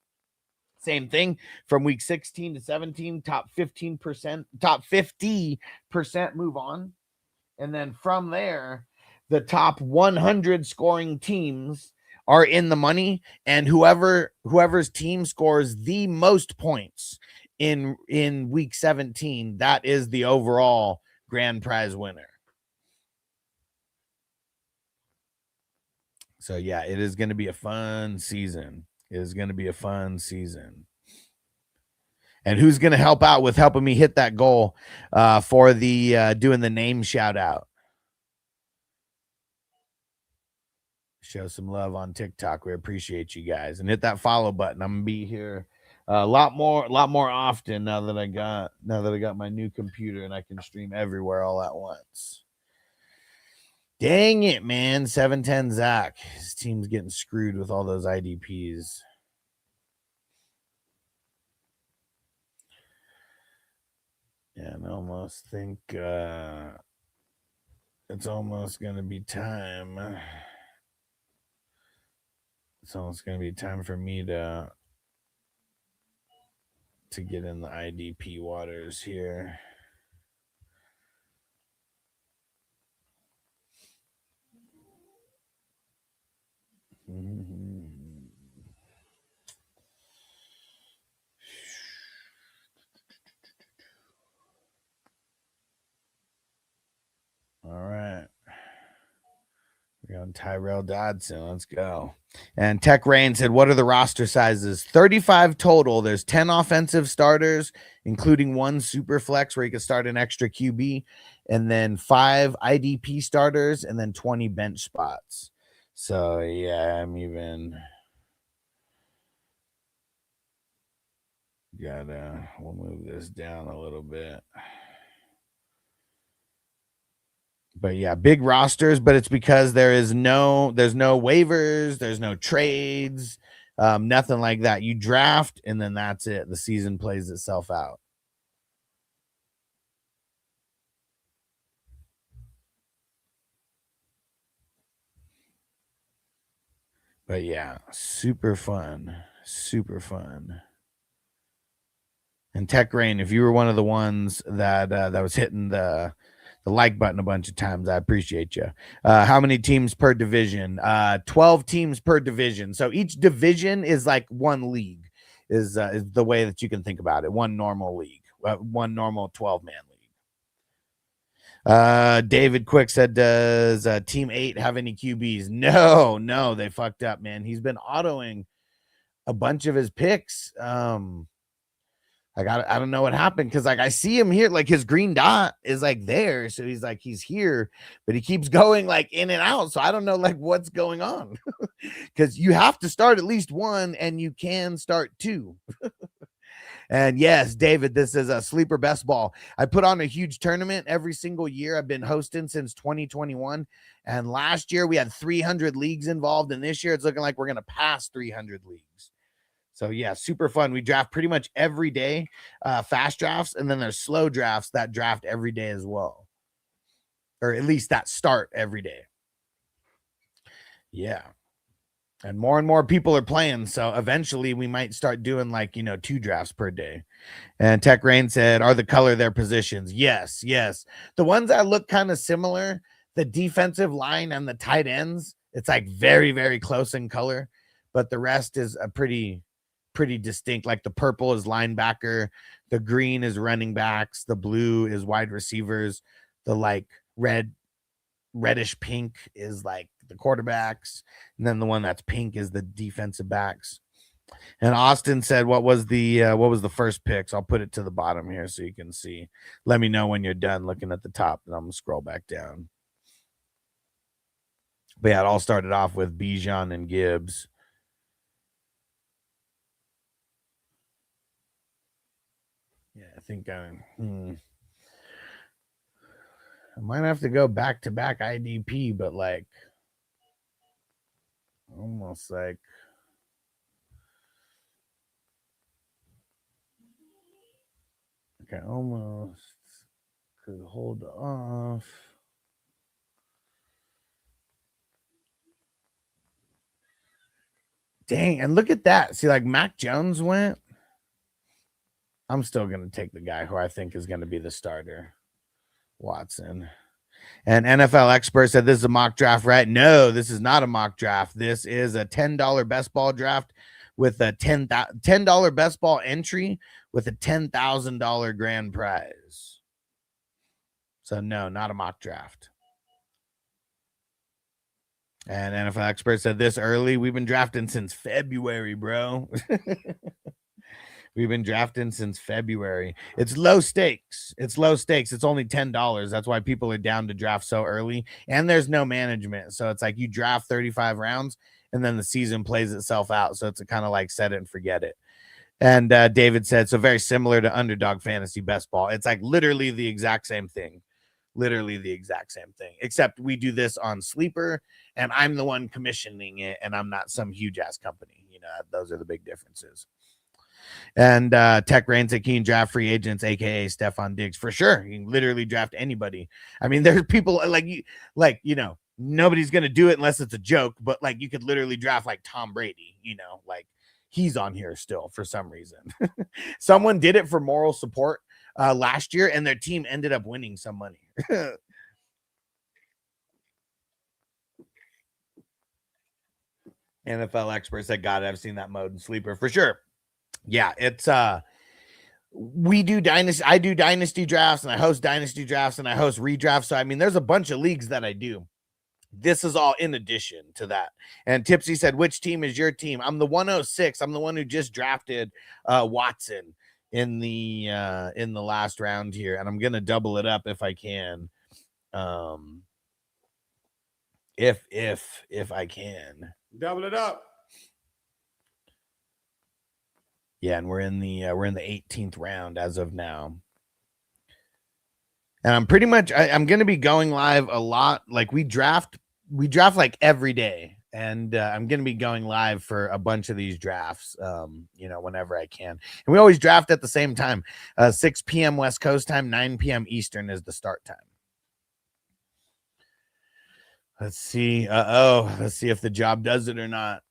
Same thing from week 16 to 17, top 15%, top 50% move on. And then from there, the top 100 scoring teams are in the money, and whoever's team scores the most points in week 17, that is the overall grand prize winner. So yeah, it is going to be a fun season. It is going to be a fun season. And who's going to help out with helping me hit that goal for the doing the name shout out? Show some love on TikTok. We appreciate you guys, and hit that follow button. I'm gonna be here a lot more often now that I got my new computer and I can stream everywhere all at once. Dang it, man. 710 Zach. His team's getting screwed with all those IDPs. Yeah, I almost think it's almost gonna be time. It's almost going to be time for me to get in the IDP waters here. All right. We're on Tyrell Dodson. Let's go. And Tech Rain said, what are the roster sizes? 35 total. There's 10 offensive starters, including 1 super flex where you can start an extra QB, and then 5 IDP starters, and then 20 bench spots. So yeah, we'll move this down a little bit. But yeah, big rosters, but it's because there's no waivers, there's no trades, nothing like that. You draft and then that's it. The season plays itself out. But yeah, super fun. Super fun. And Tech Rain, if you were one of the ones that was hitting the like button a bunch of times, I appreciate you. How many teams per division? 12 teams per division. So each division is like one league, is the way that you can think about it. One normal league, one normal 12-man league. David Quick said, does Team 8 have any QBs? No, they fucked up, man. He's been autoing a bunch of his picks. I don't know what happened, because like I see him here, like his green dot is like there, so he's here, but he keeps going like in and out, so I don't know like what's going on. Because you have to start at least 1 and you can start 2. And yes, David, this is a sleeper best ball. I put on a huge tournament every single year. I've been hosting since 2021, and last year we had 300 leagues involved, and this year it's looking like we're going to pass 300 leagues. So yeah, super fun. We draft pretty much every day, fast drafts, and then there's slow drafts that draft every day as well, or at least that start every day. Yeah, and more people are playing, so eventually we might start doing like 2 drafts per day. And Tech Rain said, are the color their positions? Yes. The ones that look kind of similar, the defensive line and the tight ends, it's like very, very close in color, but the rest is a pretty distinct. Like the purple is linebacker, the green is running backs, the blue is wide receivers, the like reddish pink is like the quarterbacks, and then the one that's pink is the defensive backs. And Austin said, what was the first pick? So I'll put it to the bottom here so you can see. Let me know when you're done looking at the top, and I'm gonna scroll back down. But yeah, it all started off with Bijan and Gibbs. Yeah, I think I might have to go back-to-back IDP, but like almost like Okay, almost could hold off. Dang, and look at that. See, like Mac Jones went. I'm still going to take the guy who I think is going to be the starter, Watson. And NFL expert said this is a mock draft, right? No, this is not a mock draft. This is a $10 best ball draft with a $10 best ball entry with a $10,000 grand prize. So no, not a mock draft. And NFL expert said this early. We've been drafting since February, bro. We've been drafting since February. It's low stakes. It's low stakes. It's only $10. That's why people are down to draft so early. And there's no management. So it's like you draft 35 rounds and then the season plays itself out. So it's a kind of like set it and forget it. And David said, so very similar to Underdog Fantasy Best Ball. It's like literally the exact same thing. Literally the exact same thing. Except we do this on Sleeper and I'm the one commissioning it and I'm not some huge ass company. You know, those are the big differences. And Tech Rain said, can you draft free agents, aka Stephon Diggs? For sure. You can literally draft anybody. I mean, there's people like you know, nobody's gonna do it unless it's a joke, but like you could literally draft like Tom Brady, you know, like he's on here still for some reason. Someone did it for moral support last year, and their team ended up winning some money. NFL experts said, God, I've seen that mode in Sleeper for sure. Yeah, it's we do dynasty. I do dynasty drafts and I host dynasty drafts and I host redrafts. So I mean, there's a bunch of leagues that I do. This is all in addition to that. And Tipsy said, which team is your team? I'm the 106. I'm the one who just drafted Watson in the last round here, and I'm gonna double it up if I can. If I can Double it up. Yeah, and we're in the 18th round as of now. And I'm pretty much I'm going to be going live a lot. Like we draft like every day, and I'm going to be going live for a bunch of these drafts you know, whenever I can. And we always draft at the same time. 6 p.m. West Coast time, 9 p.m. Eastern is the start time. Let's see. Let's see if the job does it or not.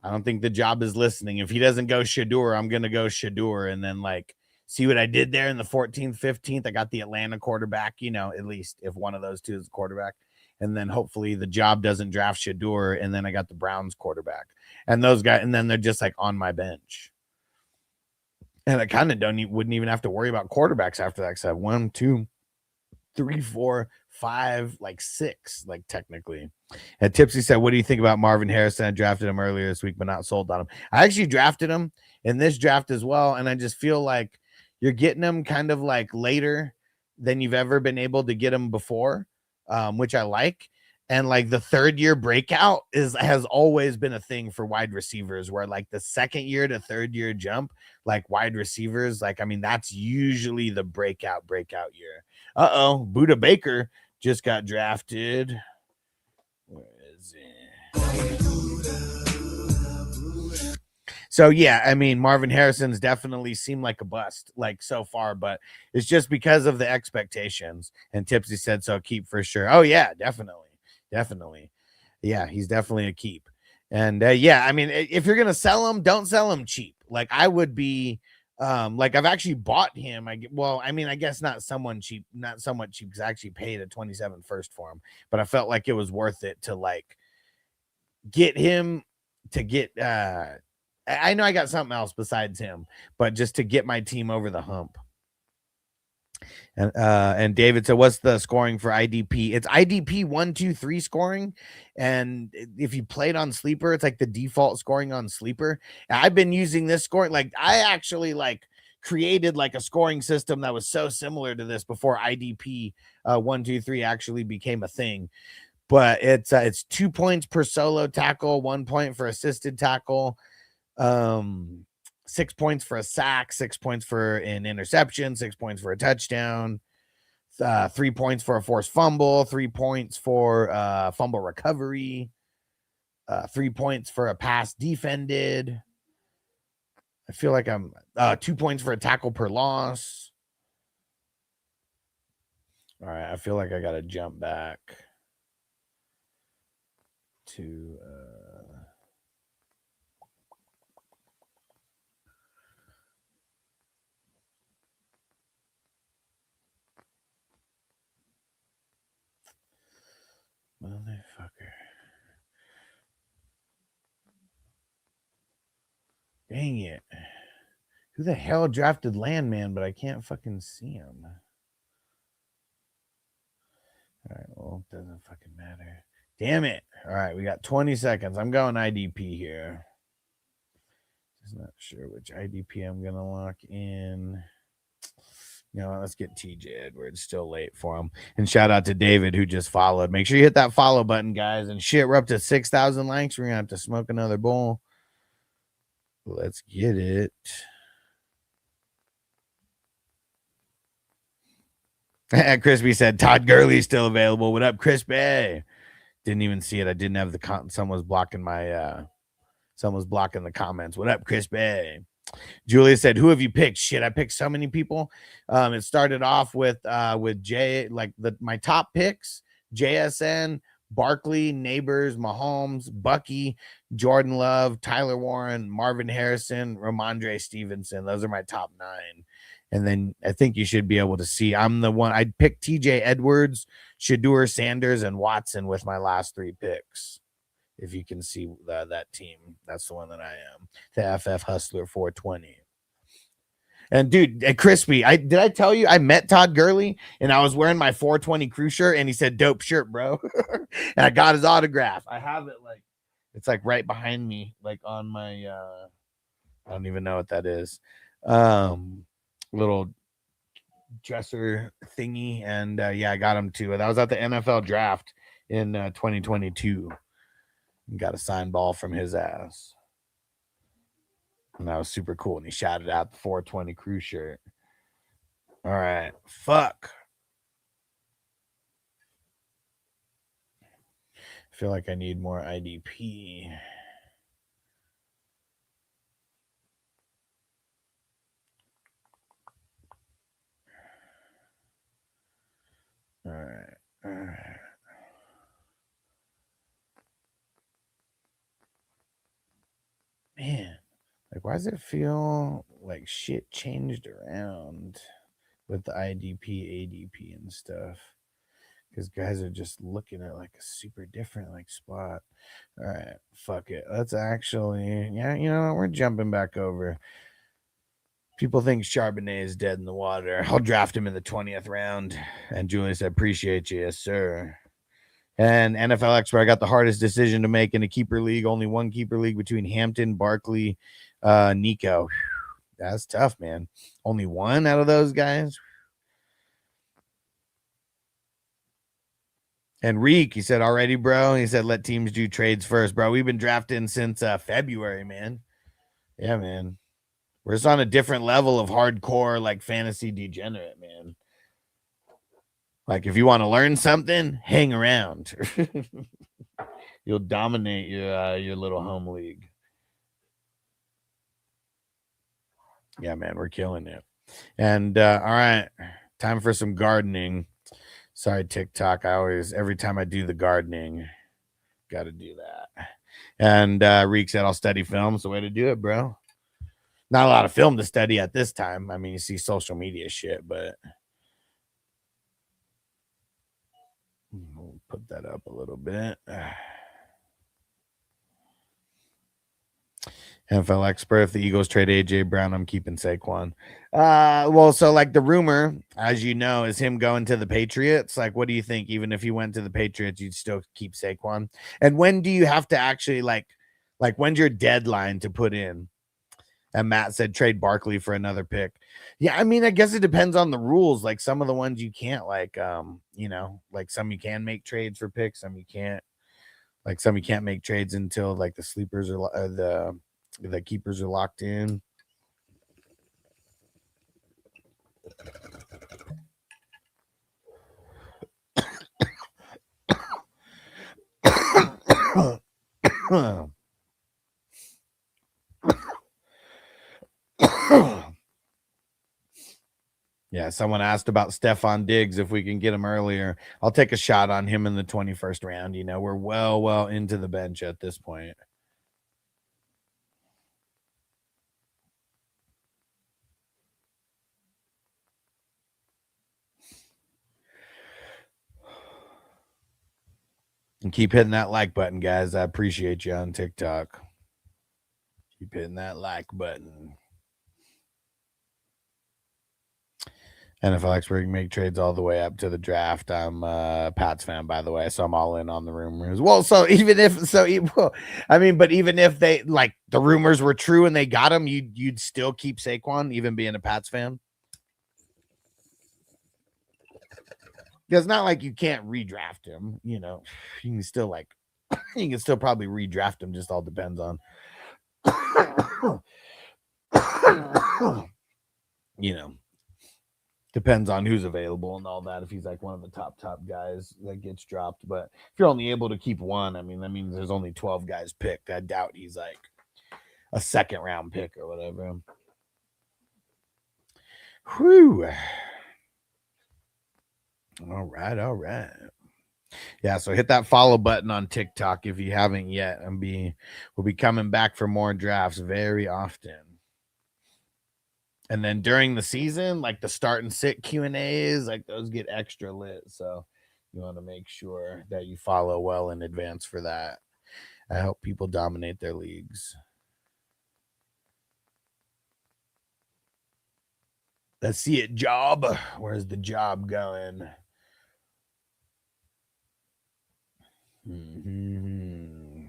I don't think the job is listening. If he doesn't go Shadur, I'm going to go Shadur and then like see what I did there in the 14th, 15th. I got the Atlanta quarterback, you know, at least if one of those two is the quarterback. And then hopefully the job doesn't draft Shadur. And then I got the Browns quarterback and those guys. And then they're just like on my bench. And I kind of wouldn't even have to worry about quarterbacks after that. Cause I have 1, 2, 3, 4, 5, like 6, like technically. And Tipsy said, what do you think about Marvin Harrison? I drafted him earlier this week, but not sold on him. I actually drafted him in this draft as well. And I just feel like you're getting him kind of like later than you've ever been able to get him before, which I like. And like the third year breakout has always been a thing for wide receivers, where like the second year to third year jump, like wide receivers, like, I mean, that's usually the breakout year. Buda Baker just got drafted. Where is it? So yeah, I mean, Marvin Harrison's definitely seemed like a bust, like so far, but it's just because of the expectations. And Tipsy said so, keep for sure. Oh yeah, definitely. Yeah, he's definitely a keep. And yeah, I mean, if you're gonna sell him, don't sell him cheap. Like I would be. Like I've actually bought him. I mean, I guess not somewhat cheap, because I actually paid a 27 first for him, but I felt like it was worth it to like get him to get I know I got something else besides him, but just to get my team over the hump. And David said, what's the scoring for IDP? It's IDP 1, 2, 3 scoring. And if you played on Sleeper, it's like the default scoring on Sleeper. And I've been using this scoring. Like I actually like created like a scoring system that was so similar to this before IDP 1, 2, 3 actually became a thing. But it's 2 points per solo tackle, 1 point for assisted tackle, 6 points for a sack, 6 points for an interception, 6 points for a touchdown, 3 points for a forced fumble, 3 points for fumble recovery, 3 points for a pass defended, I feel like I'm 2 points for a tackle per loss. All right, I feel like I got to jump back to motherfucker. Dang it. Who the hell drafted Landman, but I can't fucking see him? All right, well, it doesn't fucking matter. Damn it. All right, we got 20 seconds. I'm going IDP here. Just not sure which IDP I'm going to lock in. You know, let's get TJ Edwards. Still late for him. And shout out to David who just followed. Make sure you hit that follow button, guys. And shit, we're up to 6,000 likes. We're going to have to smoke another bowl. Let's get it. Crispy said Todd Gurley's still available. What up, Crispy? Didn't even see it. I didn't have the someone was blocking my someone was blocking the comments. What up, Crispy? Julia said, who have you picked? Shit, I picked so many people. It started off with Jay, like my top picks: JSN, Barkley, Neighbors, Mahomes, Bucky, Jordan Love, Tyler Warren, Marvin Harrison, Ramondre Stevenson. Those are my top 9. And then I think you should be able to see I'm the one. I'd pick TJ Edwards, Shadur Sanders, and Watson with my last 3 picks. If you can see that team, that's the one that I am. The FF Hustler 420. And dude, Crispy, did I tell you I met Todd Gurley and I was wearing my 420 crew shirt and he said, dope shirt, bro. And I got his autograph. I have it it's like right behind me, like on my I don't even know what that is. Little dresser thingy. And yeah, I got him too. That was at the NFL draft in 2022. Got a signed ball from his ass. And that was super cool. And he shouted out the 420 crew shirt. All right. Fuck. I feel like I need more IDP. All right. All right. Man, like, why does it feel like shit changed around with the IDP, ADP, and stuff? Because guys are just looking at like a super different like spot. All right, fuck it. Let's actually, yeah, you know what? We're jumping back over. People think Charbonnet is dead in the water. I'll draft him in the 20th round. And Julius, I appreciate you, yes, sir. And NFL expert, I got the hardest decision to make in a keeper league. Only one keeper league between Hampton, Barkley, Nico. That's tough, man. Only one out of those guys. And Reek, he said, already, bro. He said, let teams do trades first, bro. We've been drafting since February, man. Yeah, man. We're just on a different level of hardcore, like fantasy degenerate, man. Like, if you want to learn something, hang around. You'll dominate your little home league. Yeah, man, we're killing it. And all right, time for some gardening. Sorry, TikTok. Every time I do the gardening, got to do that. And Reek said, I'll study film. It's the way to do it, bro. Not a lot of film to study at this time. I mean, you see social media shit, but we'll put that up a little bit. NFL expert, if the Eagles trade AJ Brown, I'm keeping Saquon. Well, so like the rumor, as you know, is him going to the Patriots. Like, what do you think? Even if he went to the Patriots, you'd still keep Saquon. And when do you have to actually like when's your deadline to put in? And Matt said trade Barkley for another pick. Yeah, I mean, I guess it depends on the rules. Like some of the ones you can't, like you know, like some you can make trades for picks, some you can't. Like some you can't make trades until like the sleepers are the keepers are locked in. Yeah, someone asked about Stephon Diggs, if we can get him earlier. I'll take a shot on him in the 21st round. You know, we're well into the bench at this point. And keep hitting that like button, guys. I appreciate you on TikTok. Keep hitting that like button. NFL expert make trades all the way up to the draft. I'm a Pats fan, by the way, so I'm all in on the rumors. Well, so even if but even if they like the rumors were true and they got him, you'd still keep Saquon, even being a Pats fan. Because it's not like you can't redraft him. You know, you can still probably redraft him. Just all depends on, you know. Depends on who's available and all that. If he's like one of the top guys that gets dropped, but if you're only able to keep one, I mean, that means there's only 12 guys picked. I doubt he's like a second round pick or whatever. Whew. All right. Yeah, so hit that follow button on TikTok if you haven't yet, and we'll be coming back for more drafts very often. And then during the season, like the start and sit Q&As, like those get extra lit. So you want to make sure that you follow well in advance for that. I help people dominate their leagues. Let's see it, job. Where's the job going? Mm-hmm.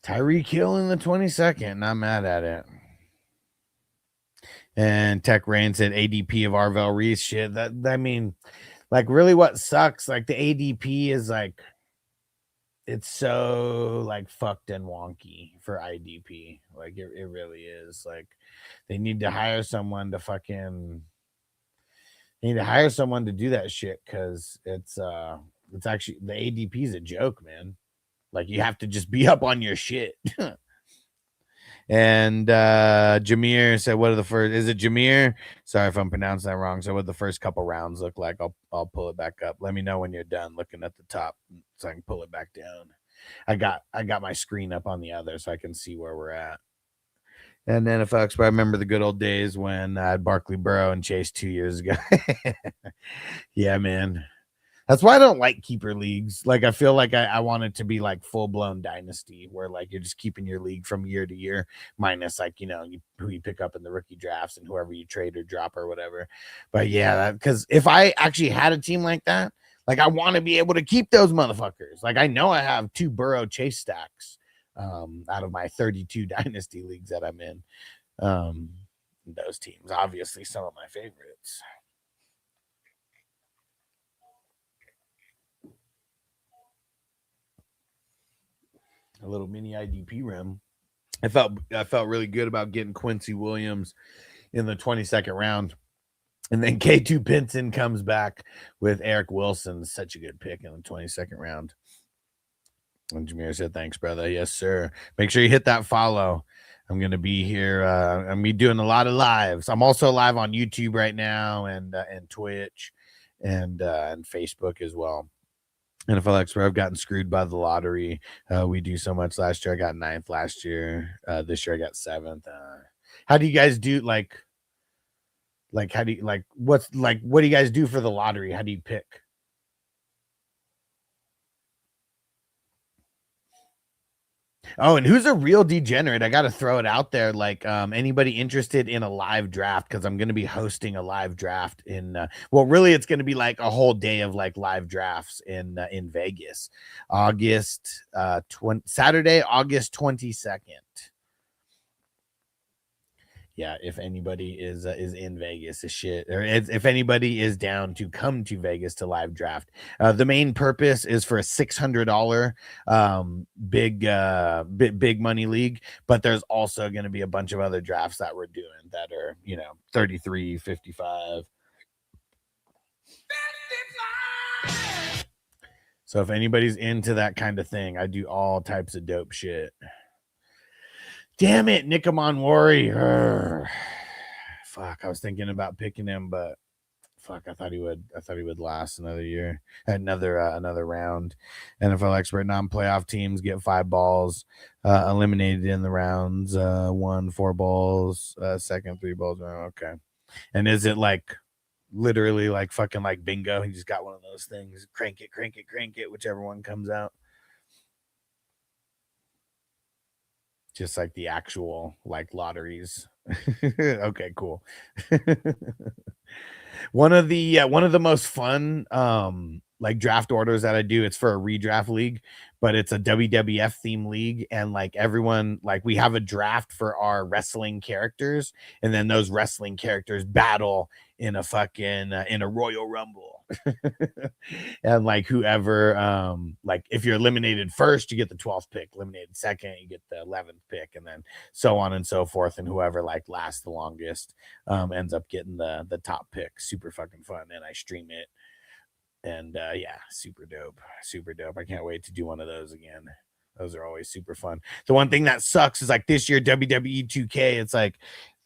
Tyreek Hill in the 22nd. Not mad at it. And Tech Rain said ADP of Arvell Reese. Shit, that I mean, like really what sucks, like the ADP is like it's so like fucked and wonky for IDP. Like it really is. Like they need to hire someone to do that shit because it's actually the ADP is a joke, man. Like you have to just be up on your shit. And Jameer said, "What are the first? Is it Jameer? Sorry if I'm pronouncing that wrong. So, what the first couple rounds look like? I'll pull it back up. Let me know when you're done looking at the top, so I can pull it back down. I got my screen up on the other, so I can see where we're at. And then, if I remember the good old days when I had Barkley Burrow and Chase 2 years ago. Yeah, man. That's why I don't like keeper leagues. Like I feel like I want it to be like full blown dynasty where like you're just keeping your league from year to year, minus like, you know, who you pick up in the rookie drafts and whoever you trade or drop or whatever. But yeah, because if I actually had a team like that, like I want to be able to keep those motherfuckers. Like I know I have 2 Burrow Chase stacks out of my 32 dynasty leagues that I'm in. Those teams, obviously some of my favorites. A little mini IDP rim. I felt really good about getting Quincy Williams in the 22nd round. And then K2 Pinson comes back with Eric Wilson. Such a good pick in the 22nd round. And Jameer said, "Thanks, brother." Yes, sir. Make sure you hit that follow. I'm going to be here. I'm going to be doing a lot of lives. I'm also live on YouTube right now and Twitch and Facebook as well. NFL expert, I've gotten screwed by the lottery. We do so much last year. I got 9th last year. This year I got 7th. How do you guys do what do you guys do for the lottery? How do you pick? Oh, and who's a real degenerate? I got to throw it out there. Like, anybody interested in a live draft? Because I'm going to be hosting a live draft in. Really, it's going to be like a whole day of like live drafts in Vegas, Saturday, August 22nd. Yeah, if anybody is in Vegas, if anybody is down to come to Vegas to live draft, the main purpose is for a $600 big money league, but there's also going to be a bunch of other drafts that we're doing that are 33, 55. So if anybody's into that kind of thing, I do all types of dope shit. Damn it, Nikomon Warrior. Fuck, I was thinking about picking him, but fuck, I thought he would last another year, another round. NFL expert non-playoff teams get 5 balls, eliminated in the rounds. 1 4 balls, second 3 balls. Okay, and is it like literally like fucking like bingo? He just got one of those things. Crank it, whichever one comes out. Just like the actual like lotteries. Okay, cool. One of the most fun like draft orders that I do, it's for a redraft league, but it's a WWF theme league, and like everyone, like we have a draft for our wrestling characters, and then those wrestling characters battle in a fucking in a Royal Rumble. And like whoever like if you're eliminated first, you get the 12th pick, eliminated second, you get the 11th pick, and then so on and so forth, and whoever like lasts the longest ends up getting the top pick. Super fucking fun, and I stream it, and yeah, super dope. I can't wait to do one of those again. Those are always super fun. The one thing that sucks is like this year WWE 2K, it's like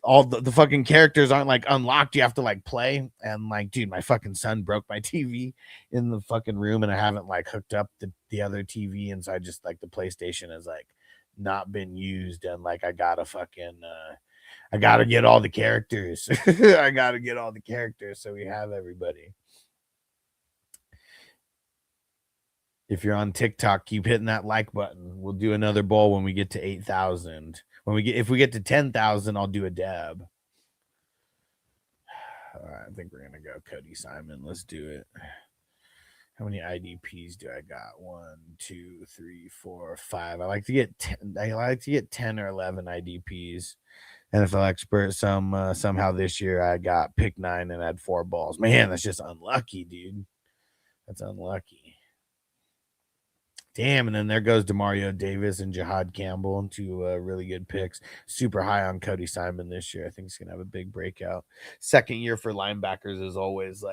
all the fucking characters aren't like unlocked. You have to like play, and like, dude, my fucking son broke my TV in the fucking room, and I haven't like hooked up the other TV, and so I just like the PlayStation has like not been used, and like I gotta get all the characters. I gotta get all the characters so we have everybody. If you're on TikTok, keep hitting that like button. We'll do another bowl when we get to 8,000. If we get to 10,000, I'll do a dab. All right, I think we're gonna go Cody Simon. Let's do it. How many IDPs do I got? 1, 2, 3, 4, 5. I like to get 10. I like to get 10 or 11 IDPs. NFL expert. Somehow this year I got pick 9 and had 4 balls. Man, that's just unlucky, dude. That's unlucky. Damn, and then there goes Demario Davis and Jihad Campbell, 2 really good picks. Super high on Cody Simon this year. I think he's gonna have a big breakout. Second year for linebackers is always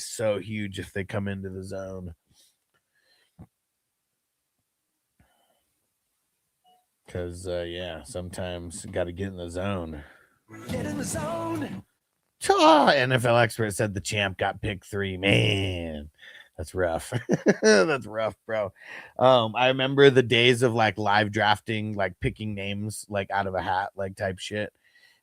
so huge if they come into the zone. Because yeah, sometimes got to get in the zone. Get in the zone. NFL expert said the champ got pick 3. Man, that's rough. That's rough, bro. I remember the days of like live drafting, like picking names like out of a hat, like type shit.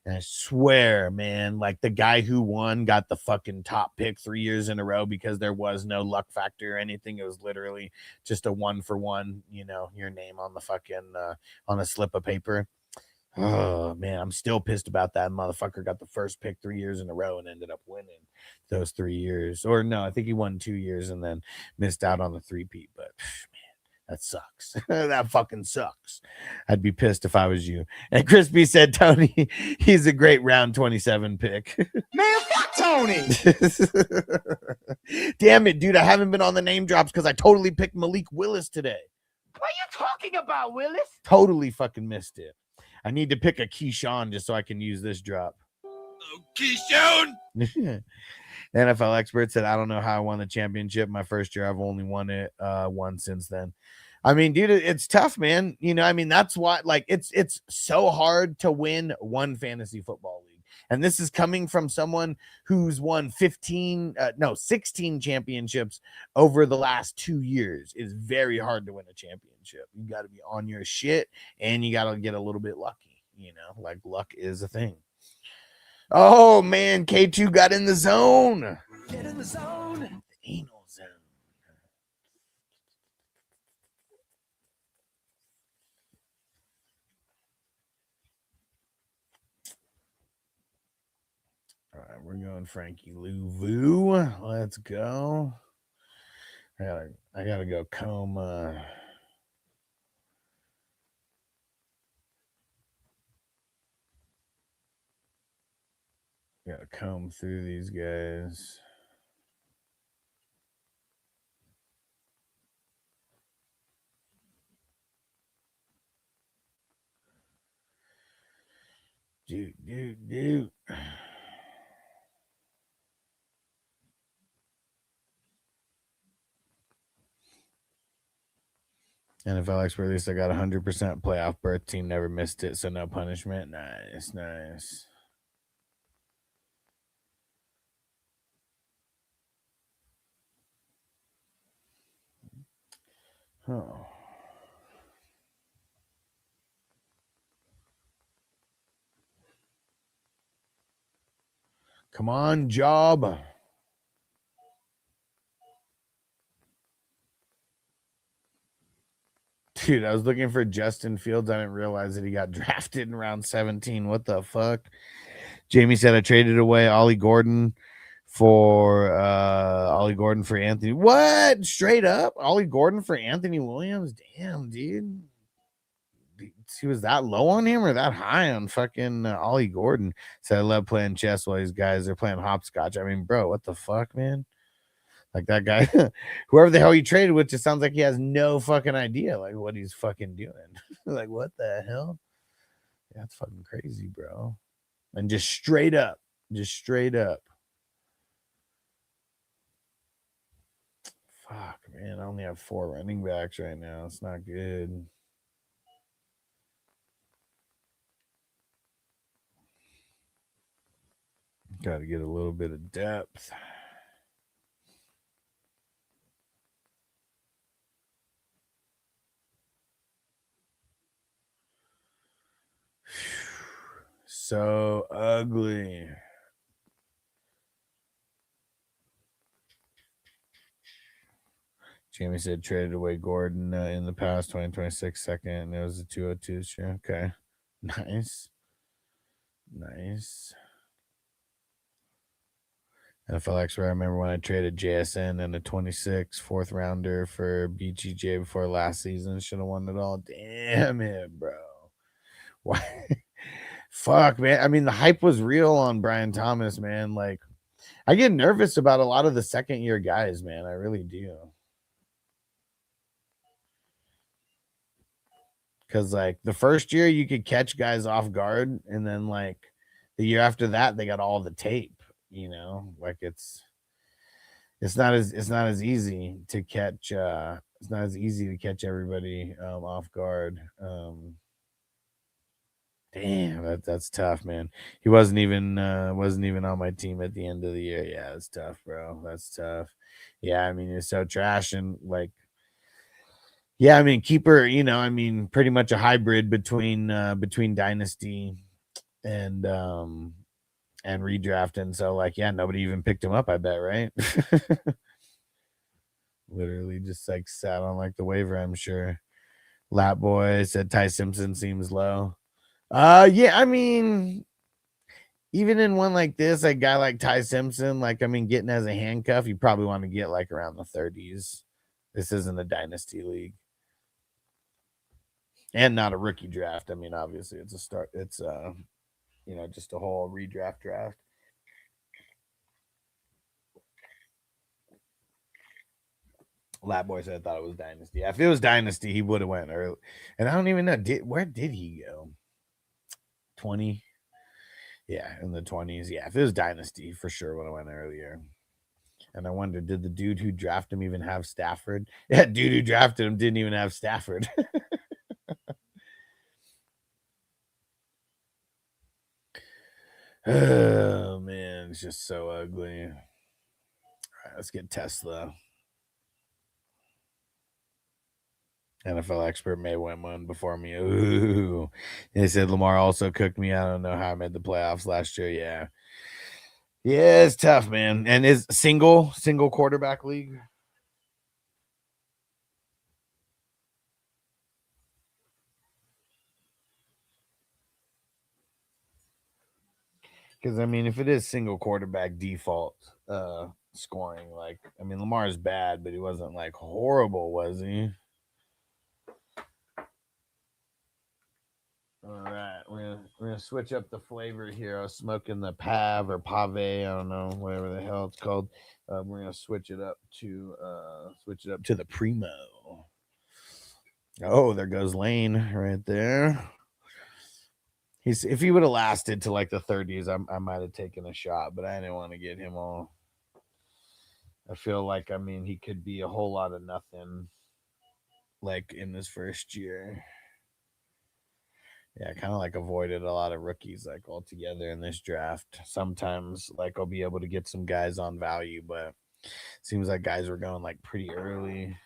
And I swear, man, like the guy who won got the fucking top pick 3 years in a row because there was no luck factor or anything. It was literally just a 1-for-1, your name on the fucking on a slip of paper. Oh man, I'm still pissed about that. Motherfucker got the first pick 3 years in a row and ended up winning those 3 years. Or no, I think he won 2 years and then missed out on the 3-peat. But man, that sucks. That fucking sucks. I'd be pissed if I was you. And Crispy said Tony, he's a great round 27 pick. Man, fuck Tony. Damn it, dude. I haven't been on the name drops because I totally picked Malik Willis today. What are you talking about, Willis? Totally fucking missed it. I need to pick a Keyshawn just so I can use this drop. Oh, Keyshawn. NFL expert said, I don't know how I won the championship. My first year, I've only won it once since then. I mean, dude, it's tough, man. I mean, that's why, like, it's so hard to win one fantasy football league. And this is coming from someone who's won 16 championships over the last 2 years. It's very hard to win a championship. You got to be on your shit, and you got to get a little bit lucky. Like luck is a thing. Oh, man, K2 got in the zone. Get in the zone. The anal zone. All right, we're going Frankie Louvu. Let's go. I gotta go comb. Gotta comb through these guys. Dude. NFL expert, at least I got 100% playoff berth. Team never missed it, so no punishment. Nice, nice. Oh. Come on, job. Dude, I was looking for Justin Fields. I didn't realize that he got drafted in round 17. What the fuck? Jamie said I traded away Ollie Gordon for Anthony. What? Straight up? Ollie Gordon for Anthony Williams? Damn, dude. He was that low on him or that high on fucking Ollie Gordon. Said I love playing chess while these guys are playing hopscotch. I mean, bro, what the fuck, man? Like that guy, whoever the hell he traded with, just sounds like he has no fucking idea like what he's fucking doing. Like, what the hell? Yeah, that's fucking crazy, bro. And just straight up. Fuck, man. I only have 4 running backs right now. It's not good. Got to get a little bit of depth. So ugly. Jamie said traded away Gordon in the past 2026 second. It was a 202. Sure. Okay. Nice. NFL expert. I remember when I traded JSN and a 26 4th rounder for BGJ before last season. Should have won it all. Damn it, bro. Why? Fuck, man. I mean, the hype was real on Brian Thomas, man. Like, I get nervous about a lot of the second year guys, man. I really do. Because, like, the first year you could catch guys off guard, and then, like, the year after that, they got all the tape, you know? Like, it's not as easy to catch everybody off guard. Damn, that's tough, man. He wasn't even on my team at the end of the year. Yeah, that's tough, bro. That's tough. Yeah, I mean, he's so trash, and like, yeah, I mean, keeper, you know, I mean, pretty much a hybrid between dynasty and redraft, and so like, yeah, nobody even picked him up, I bet, right? Literally just like sat on like the waiver, I'm sure. Lap boy said Ty Simpson seems low. Yeah, I mean, even in one like this, a guy like Ty Simpson, like, I mean, getting as a handcuff, you probably want to get like around the 30s. This isn't a dynasty league. And not a rookie draft. I mean, obviously it's just a whole redraft draft. Lab Boy said I thought it was Dynasty. If it was Dynasty, he would have went early. And I don't even know where did he go? 20. Yeah, in the 20s. Yeah, if it was Dynasty, for sure would have went earlier. And I wonder, did the dude who drafted him even have Stafford? Yeah, dude who drafted him didn't even have Stafford. Oh man, it's just so ugly. All right, let's get Tesla. NFL expert may win one before me. Ooh. They said Lamar also cooked me. I don't know how I made the playoffs last year. Yeah. Yeah, it's tough, man. And is single quarterback league. Because I mean, if it is single quarterback default scoring, like, I mean, Lamar's bad, but he wasn't like horrible, was he? All right, we're gonna switch up the flavor here. I was smoking the Pav or Pave, I don't know, whatever the hell it's called. We're gonna switch it up to the Primo. Oh, there goes Lane right there. If he would have lasted to like the 30s, I might have taken a shot, but I didn't want to get him all. I feel like, I mean, he could be a whole lot of nothing like in this first year. Yeah, kind of like avoided a lot of rookies like altogether in this draft. Sometimes like I'll be able to get some guys on value, but seems like guys were going like pretty early.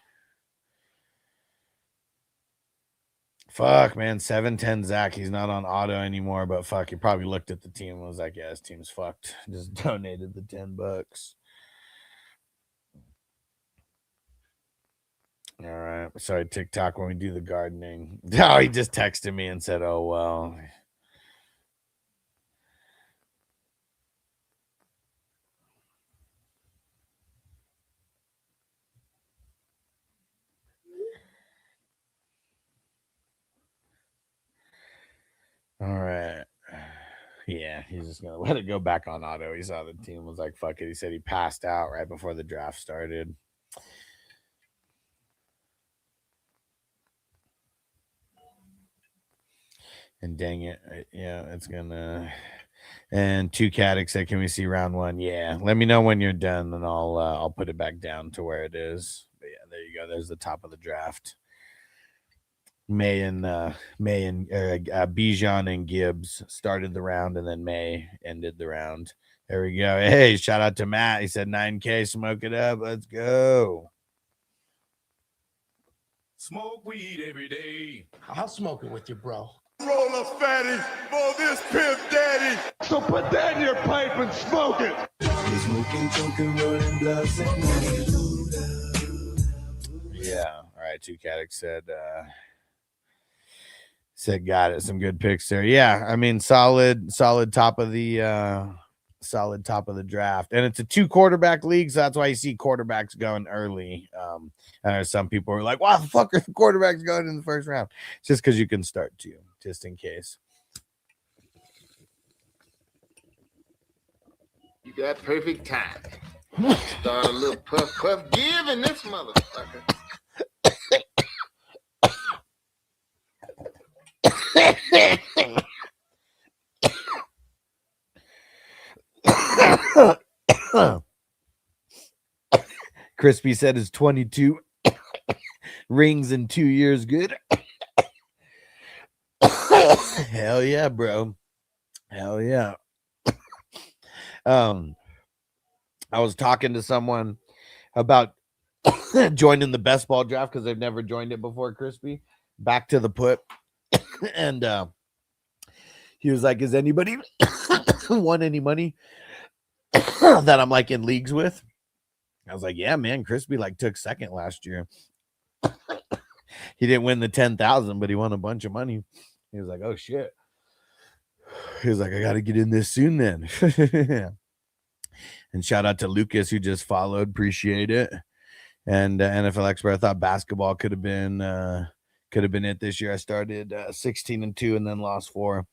Fuck, man, 7-10 Zach. He's not on auto anymore, but fuck, he probably looked at the team and was like, yeah, his team's fucked. Just donated the $10. All right. Sorry, TikTok, when we do the gardening. Oh, he just texted me and said, oh, well. All right. Yeah, he's just going to let it go back on auto. He saw the team was like, fuck it. He said he passed out right before the draft started. And dang it. Yeah, it's going to. And 2Caddick said, can we see round one? Yeah. Let me know when you're done, and I'll put it back down to where it is. But yeah, there you go. There's the top of the draft. May and Bijan and Gibbs started the round, and then May ended the round. There we go. Hey, shout out to Matt. He said 9K, smoke it up. Let's go. Smoke weed every day. I'll smoke it with you, bro. Roll a fatty for this pimp daddy. So put that in your pipe and smoke it. Smoking, choking, rolling bloods and yeah. All right. 2Caddick said got it. Some good picks there. Yeah. I mean, solid top of the draft. And it's a 2 quarterback league, so that's why you see quarterbacks going early. I know some people are like, why the fuck are the quarterbacks going in the first round? It's just because you can start 2, just in case. You got perfect time. Start a little puff give in this motherfucker. Crispy said his 22 rings in 2 years. Good. Hell yeah, bro. Hell yeah. I was talking to someone about joining the best ball draft because they've never joined it before, Crispy. Back to the put. And he was like, is anybody won any money that I'm like in leagues with? I was like, yeah, man, Crispy like took second last year. He didn't win the 10,000, but he won a bunch of money. He was like, oh shit. He was like, I got to get in this soon then. And shout out to Lucas, who just followed. Appreciate it. And NFL expert, I thought basketball could have been it this year. I started 16-2 and then lost 4,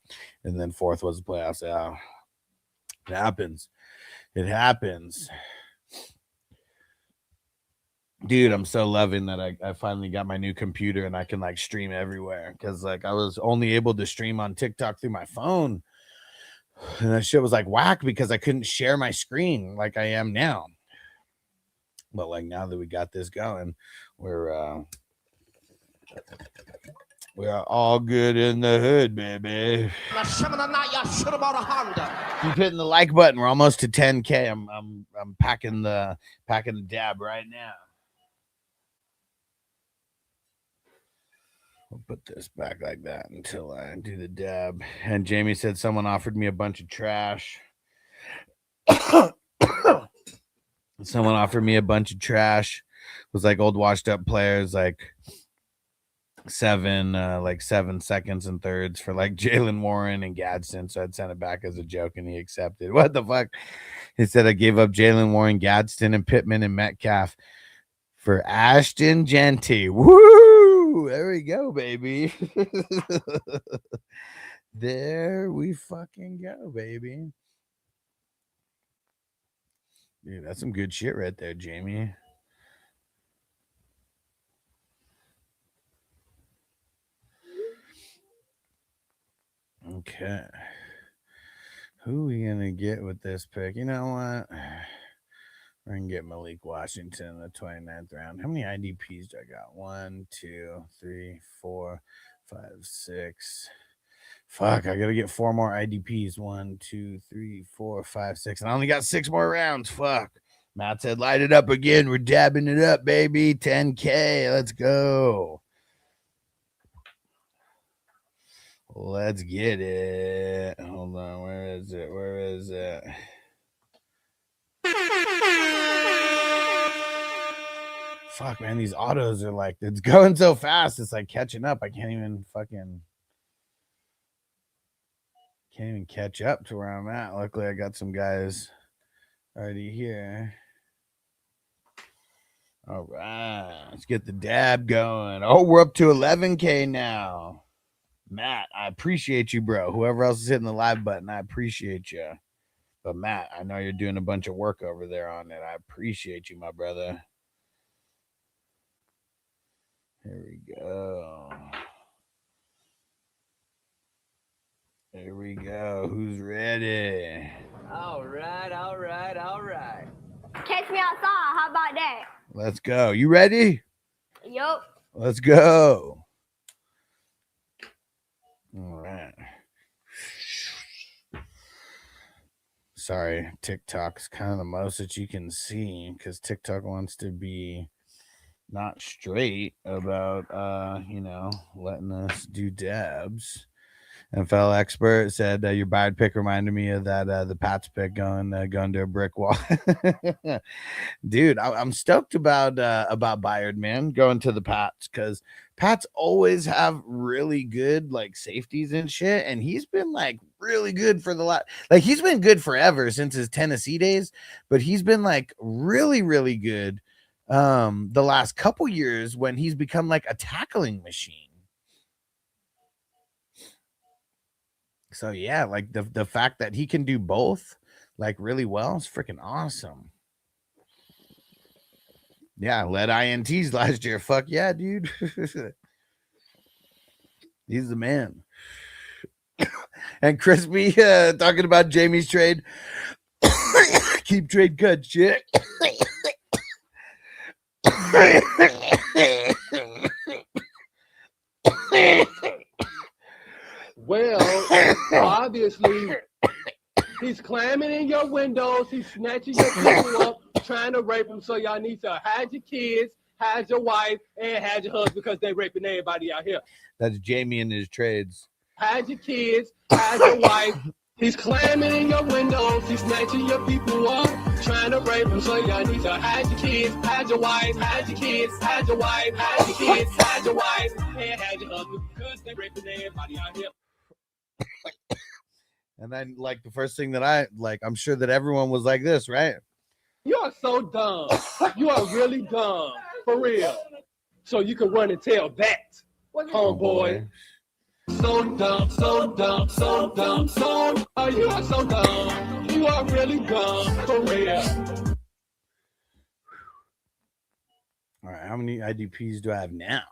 and then 4th was the playoffs. Yeah, it happens. It happens. Dude, I'm so loving that I finally got my new computer and I can like stream everywhere, because like I was only able to stream on TikTok through my phone, and that shit was like whack because I couldn't share my screen like I am now. But like now that we got this going, we're all good in the hood, baby. Keep hitting the like button. We're almost to 10K. I'm packing the dab right now. I'll put this back like that until I do the dab. And Jamie said someone offered me a bunch of trash. Someone offered me a bunch of trash. It was like old washed up players, like 7 seconds and thirds for like Jalen Warren and Gadsden. So I'd sent it back as a joke and he accepted. What the fuck? He said I gave up Jalen Warren, Gadsden, and Pittman and Metcalf for Ashton Genty. Woo! There we go, baby. There we fucking go, baby. Dude, that's some good shit right there, Jamie. Okay. Who are we going to get with this pick? You know what? We're going to get Malik Washington in the 29th round. How many IDPs do I got? 1, 2, 3, 4, 5, 6. Fuck, I got to get 4 more IDPs. 1, 2, 3, 4, 5, 6. And I only got 6 more rounds. Fuck. Matt said, light it up again. We're dabbing it up, baby. 10K. Let's go. Let's get it. Hold on. Where is it? Where is it? Fuck, man. These autos are like, it's going so fast. It's like catching up. I can't even catch up to where I'm at. Luckily, I got some guys already here. All right. Let's get the dab going. Oh, we're up to 11K now. Matt, I appreciate you, bro. Whoever else is hitting the live button, I appreciate you. But Matt, I know you're doing a bunch of work over there on it. I appreciate you, my brother. Here we go. Here we go. Who's ready? All right. Catch me outside. How about that? Let's go. You ready? Yup. Let's go. All right. Sorry, TikTok's kind of the most that you can see because TikTok wants to be not straight about, letting us do dabs. NFL expert said your Bayard pick reminded me of that the Pats pick going to a brick wall. Dude, I'm stoked about Bayard, man, going to the Pats because Pats always have really good like safeties and shit, and he's been like really good for he's been good forever since his Tennessee days, but he's been like really, really good the last couple years when he's become like a tackling machine. So yeah, like the fact that he can do both like really well is freaking awesome. Yeah, led INTs last year. Fuck yeah, dude. He's the man. And Crispy talking about Jamie's trade. Keep trade cut shit. Well, obviously, he's climbing in your windows. He's snatching your people up, trying to rape them. So y'all need to hide your kids, hide your wife, and hide your husband because they raping everybody out here. That's Jamie and his trades. Hide your kids, hide your wife. He's climbing in your windows. He's snatching your people up, trying to rape them. So y'all need to hide your kids, hide your wife, hide your kids, hide your wife, hide your kids, hide your wife, and hide your husband because they raping everybody out here. And then like the first thing that I'm sure that everyone was like this, right? You are so dumb. You are really dumb. For real. So you can run and tell that, homeboy. So dumb, so dumb, so dumb, so dumb. Oh, you are so dumb. You are really dumb. For real. All right, how many IDPs do I have now?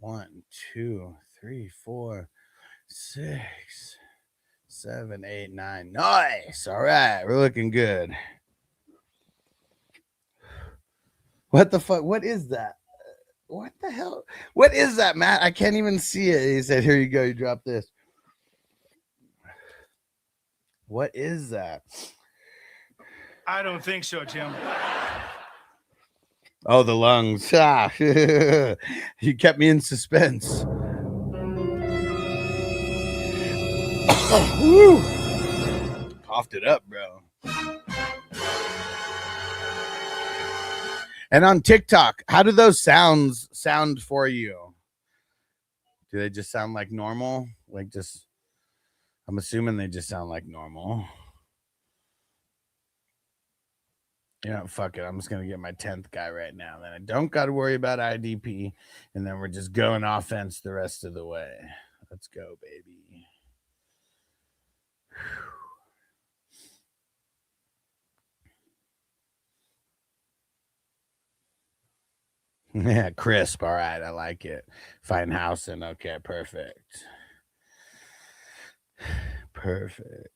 1, 2, 3, 4, 6, 7, 8, 9. Nice. All right, we're looking good. What the fuck? What is that? What the hell? What is that, Matt? I can't even see it. He said, here you go. You drop this. What is that? I don't think so, Tim. Oh, the lungs. Ah, you kept me in suspense. Woo. Coughed it up, bro. And on TikTok, how do those sounds sound for you? Do they just sound like normal? Like just, I'm assuming they just sound like normal. Fuck it. I'm just going to get my 10th guy right now. Then I don't got to worry about IDP. And then we're just going offense the rest of the way. Let's go, baby. Yeah, crisp. All right, I like it. Feinhausen. Okay, perfect. Perfect.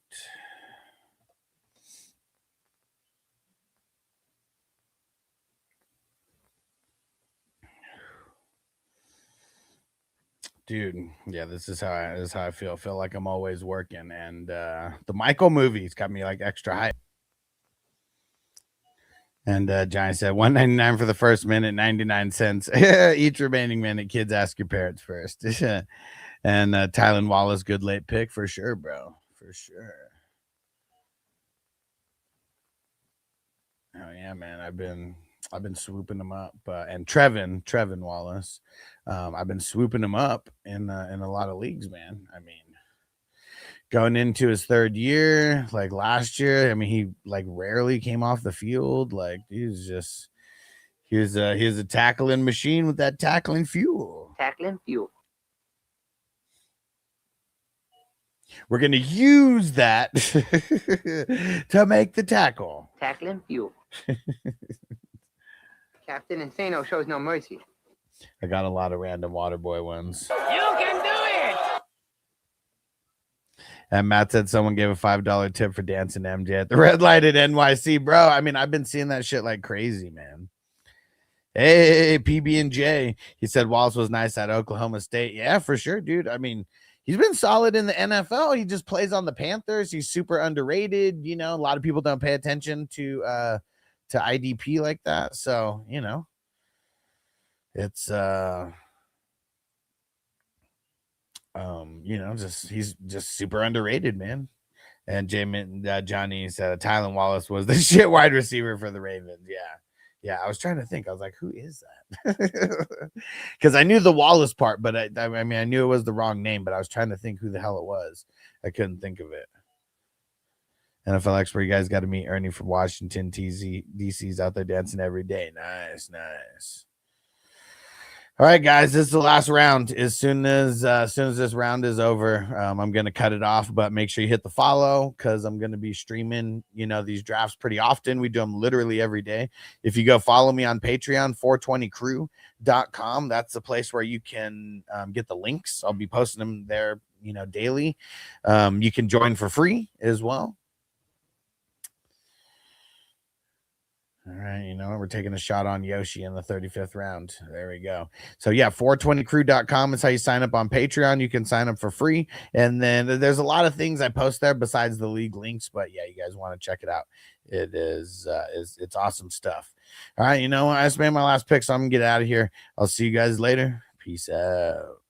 Dude, yeah, this is how I feel. Feel like I'm always working, and the Michael movies got me like extra hype. And Johnny said $1.99 for the first minute, 99 cents each remaining minute. Kids, ask your parents first. And Tylen Wallace, good late pick for sure, bro, for sure. Oh yeah, man, I've been swooping them up, and Trevin Wallace, I've been swooping him up in a lot of leagues, man. I mean, going into his third year, like last year, I mean, he like rarely came off the field. Like he's a tackling machine with that tackling fuel. Tackling fuel. We're gonna use that to make the tackle. Tackling fuel. Captain Insano shows no mercy. I got a lot of random Waterboy ones. You can do it! And Matt said someone gave a $5 tip for dancing MJ at the red light at NYC. Bro, I mean, I've been seeing that shit like crazy, man. Hey, PB&J. He said Wallace was nice at Oklahoma State. Yeah, for sure, dude. I mean, he's been solid in the NFL. He just plays on the Panthers. He's super underrated. You know, a lot of people don't pay attention to IDP like that. So, you know, it's you know, he's just super underrated, man. And Johnny said Tylen Wallace was the shit wide receiver for the Ravens. Yeah, I was trying to think. I was like, who is that? Because I knew the Wallace part, but I mean, I knew it was the wrong name, but I was trying to think who the hell it was. I couldn't think of it. NFL expert, you guys got to meet Ernie from Washington. DC's out there dancing every day. Nice. All right, guys, this is the last round. As soon as this round is over, I'm going to cut it off, but make sure you hit the follow because I'm going to be streaming, you know, these drafts pretty often. We do them literally every day. If you go follow me on Patreon, 420crew.com, that's the place where you can get the links. I'll be posting them there, you know, daily. You can join for free as well. All right, you know, we're taking a shot on Yoshi in the 35th round. There we go. So, yeah, 420crew.com is how you sign up on Patreon. You can sign up for free. And then there's a lot of things I post there besides the league links. But, yeah, you guys want to check it out. It is it's awesome stuff. All right, you know, I just made my last pick, so I'm going to get out of here. I'll see you guys later. Peace out.